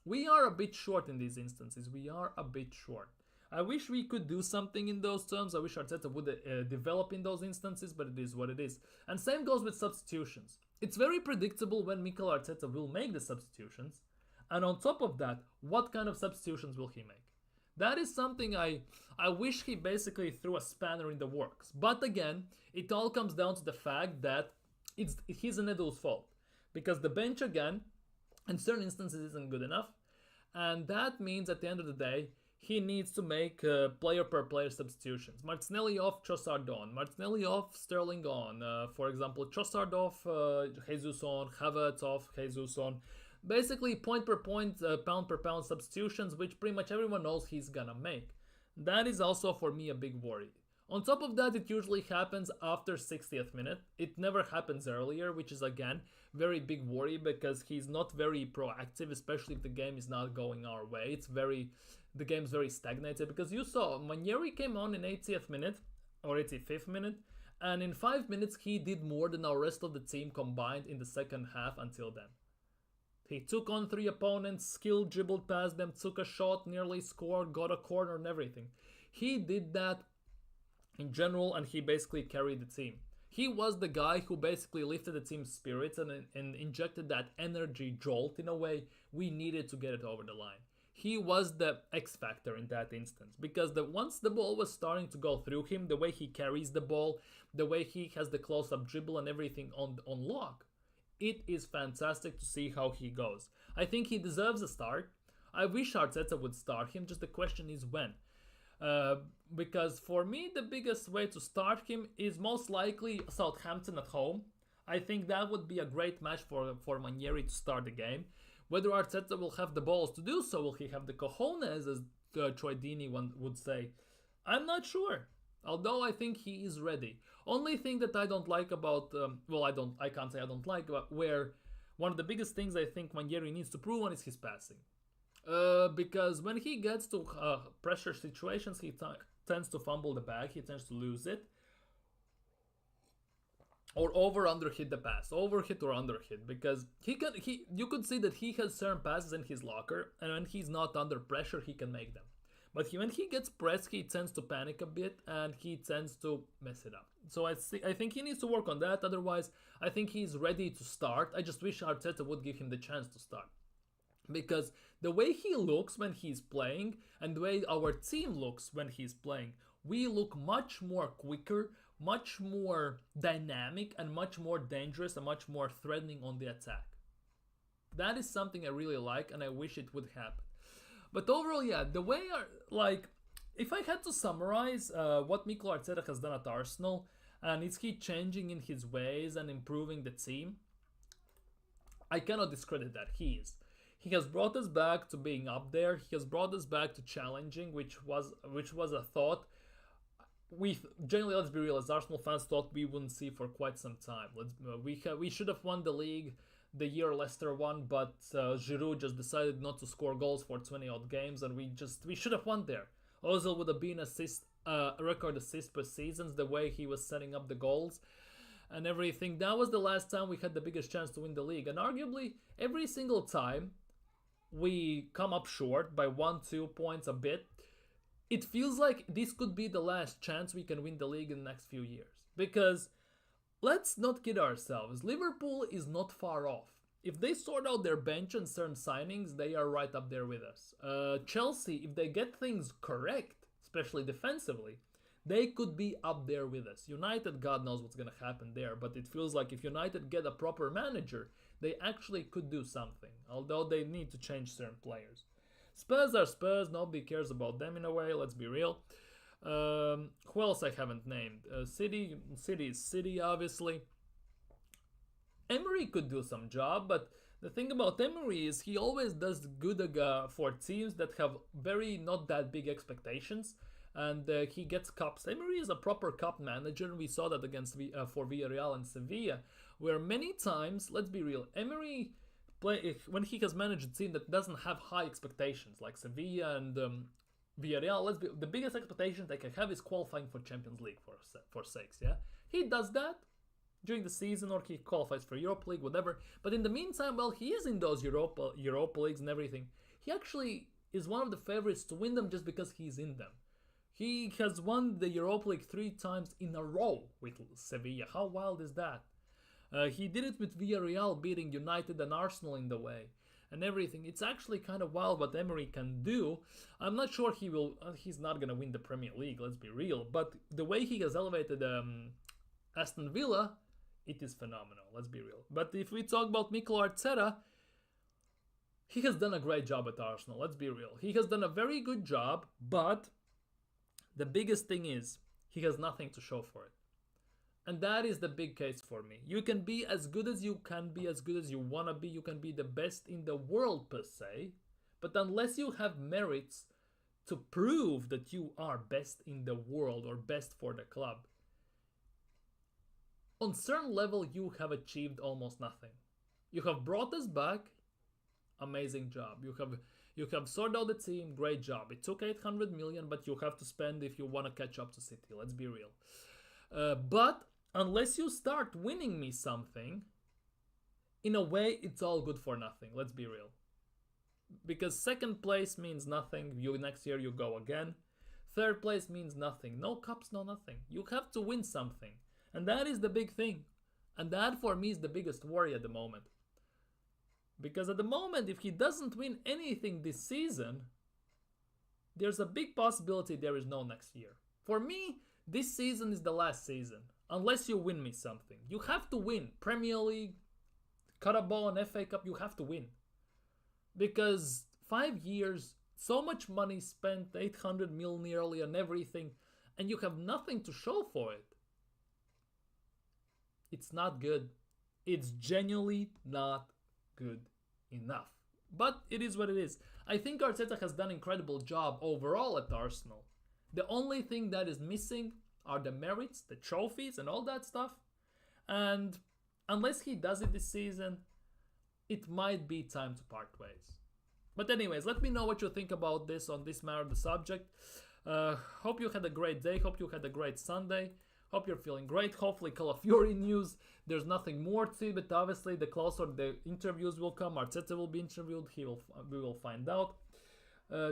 we are a bit short in these instances. We are a bit short. I wish we could do something in those terms. I wish Arteta would develop in those instances, but it is what it is. And same goes with substitutions. It's very predictable when Mikel Arteta will make the substitutions. And on top of that, what kind of substitutions will he make? That is something I wish he basically threw a spanner in the works. But again, it all comes down to the fact that he's an Edu's fault. Because the bench again, in certain instances, isn't good enough. And that means at the end of the day, he needs to make player per player substitutions. Martinelli off, Trossard on. Martinelli off, Sterling on. For example, Trossard off, Jesus on. Havertz off, Jesus on. Basically, point per point, pound per pound substitutions, which pretty much everyone knows he's gonna make. That is also for me a big worry. On top of that, it usually happens after 60th minute. It never happens earlier, which is again very big worry because he's not very proactive, especially if the game is not going our way. The game's very stagnated because you saw Manieri came on in 80th minute or 85th minute, and in 5 minutes he did more than our rest of the team combined in the second half until then. He took on 3 opponents, skilled, dribbled past them, took a shot, nearly scored, got a corner and everything. He did that in general, and he basically carried the team. He was the guy who basically lifted the team's spirits and injected that energy jolt in a way we needed to get it over the line. He was the X factor in that instance because once the ball was starting to go through him, the way he carries the ball, the way he has the close-up dribble and everything on lock, it is fantastic to see how he goes. I think he deserves a start. I wish Arteta would start him, just the question is when. Because for me, the biggest way to start him is most likely Southampton at home. I think that would be a great match for Manieri to start the game. Whether Arteta will have the balls to do so, will he have the cojones, as Troy Deeney would say, I'm not sure. Although I think he is ready. Only thing that I don't like about, I can't say I don't like, but where one of the biggest things I think Manieri needs to prove on is his passing. Because when he gets to pressure situations, he tends to fumble the bag, he tends to lose it. Or over-under-hit the pass, overhit or underhit, because you could see that he has certain passes in his locker, and when he's not under pressure, he can make them. But when he gets pressed, he tends to panic a bit, and he tends to mess it up. So I think he needs to work on that, otherwise I think he's ready to start. I just wish Arteta would give him the chance to start. Because the way he looks when he's playing, and the way our team looks when he's playing, we look much more quicker, much more dynamic, and much more dangerous, and much more threatening on the attack. That is something I really like, and I wish it would happen. But overall, yeah, the way, if I had to summarize what Mikel Arteta has done at Arsenal, and is he changing in his ways and improving the team, I cannot discredit that. He is. He has brought us back to being up there. He has brought us back to challenging, which was a thought we generally, let's be real, as Arsenal fans thought we wouldn't see for quite some time. We should have won the league the year Leicester won, but Giroud just decided not to score goals for 20 odd games, and we should have won there. Ozil would have been record assist per seasons the way he was setting up the goals and everything. That was the last time we had the biggest chance to win the league, and arguably every single time we come up short by 1-2 points a bit. It feels like this could be the last chance we can win the league in the next few years. Because let's not kid ourselves, Liverpool is not far off. If they sort out their bench and certain signings, they are right up there with us. Chelsea, if they get things correct, especially defensively, they could be up there with us. United, God knows what's going to happen there, but it feels like if United get a proper manager, they actually could do something, although they need to change certain players. Spurs are Spurs, nobody cares about them in a way, let's be real. Who else I haven't named? City is City, obviously. Emery could do some job, but the thing about Emery is he always does good for teams that have very not that big expectations, and he gets cups. Emery is a proper cup manager, and we saw that against for Villarreal and Sevilla, where many times, let's be real, Emery when he has managed a team that doesn't have high expectations, like Sevilla and Villarreal, the biggest expectation they can have is qualifying for Champions League for sakes, yeah? He does that during the season, or he qualifies for Europa League, whatever. But in the meantime, while he is in those Europa Leagues and everything, he actually is one of the favorites to win them just because he's in them. He has won the Europa League 3 times in a row with Sevilla. How wild is that? He did it with Villarreal, beating United and Arsenal in the way and everything. It's actually kind of wild what Emery can do. I'm not sure he will. He's not going to win the Premier League, let's be real. But the way he has elevated Aston Villa, it is phenomenal, let's be real. But if we talk about Mikel Arteta, he has done a great job at Arsenal, let's be real. He has done a very good job, but the biggest thing is he has nothing to show for it. And that is the big case for me. You can be as good as you can be, as good as you want to be. You can be the best in the world per se. But unless you have merits to prove that you are best in the world or best for the club, on certain level you have achieved almost nothing. You have brought us back, amazing job. You have sorted out the team, great job. It took 800 million, but you have to spend if you want to catch up to City. Let's be real. But unless you start winning me something, in a way, it's all good for nothing. Let's be real. Because second place means nothing. Next year you go again. Third place means nothing. No cups, no nothing. You have to win something. And that is the big thing. And that for me is the biggest worry at the moment. Because at the moment, if he doesn't win anything this season, there's a big possibility there is no next year. For me, this season is the last season. Unless you win me something. You have to win. Premier League, Carabao and FA Cup, you have to win. Because 5 years, so much money spent, 800 mil nearly on everything, and you have nothing to show for it. It's not good. It's genuinely not good enough. But it is what it is. I think Arteta has done an incredible job overall at Arsenal. The only thing that is missing are the merits, the trophies, and all that stuff. And unless he does it this season, it might be time to part ways. But anyways, let me know what you think about this on this matter of the subject. Hope you had a great day. Hope you had a great Sunday. Hope you're feeling great. Hopefully Calafiori news. There's nothing more to it, but obviously the closer the interviews will come, Arteta will be interviewed. We will find out.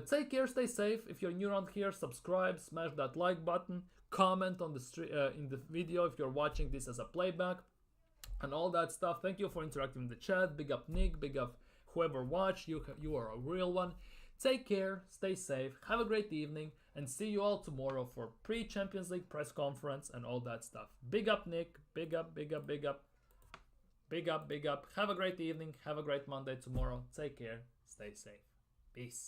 Take care, stay safe. If you're new around here, subscribe, smash that like button, comment on in the video if you're watching this as a playback, and all that stuff. Thank you for interacting in the chat. Big up Nick, big up whoever watched. You are a real one. Take care, stay safe, have a great evening, and see you all tomorrow for pre-Champions League press conference and all that stuff. Big up Nick, big up, big up, big up, big up, big up. Have a great evening, have a great Monday tomorrow. Take care, stay safe. Peace.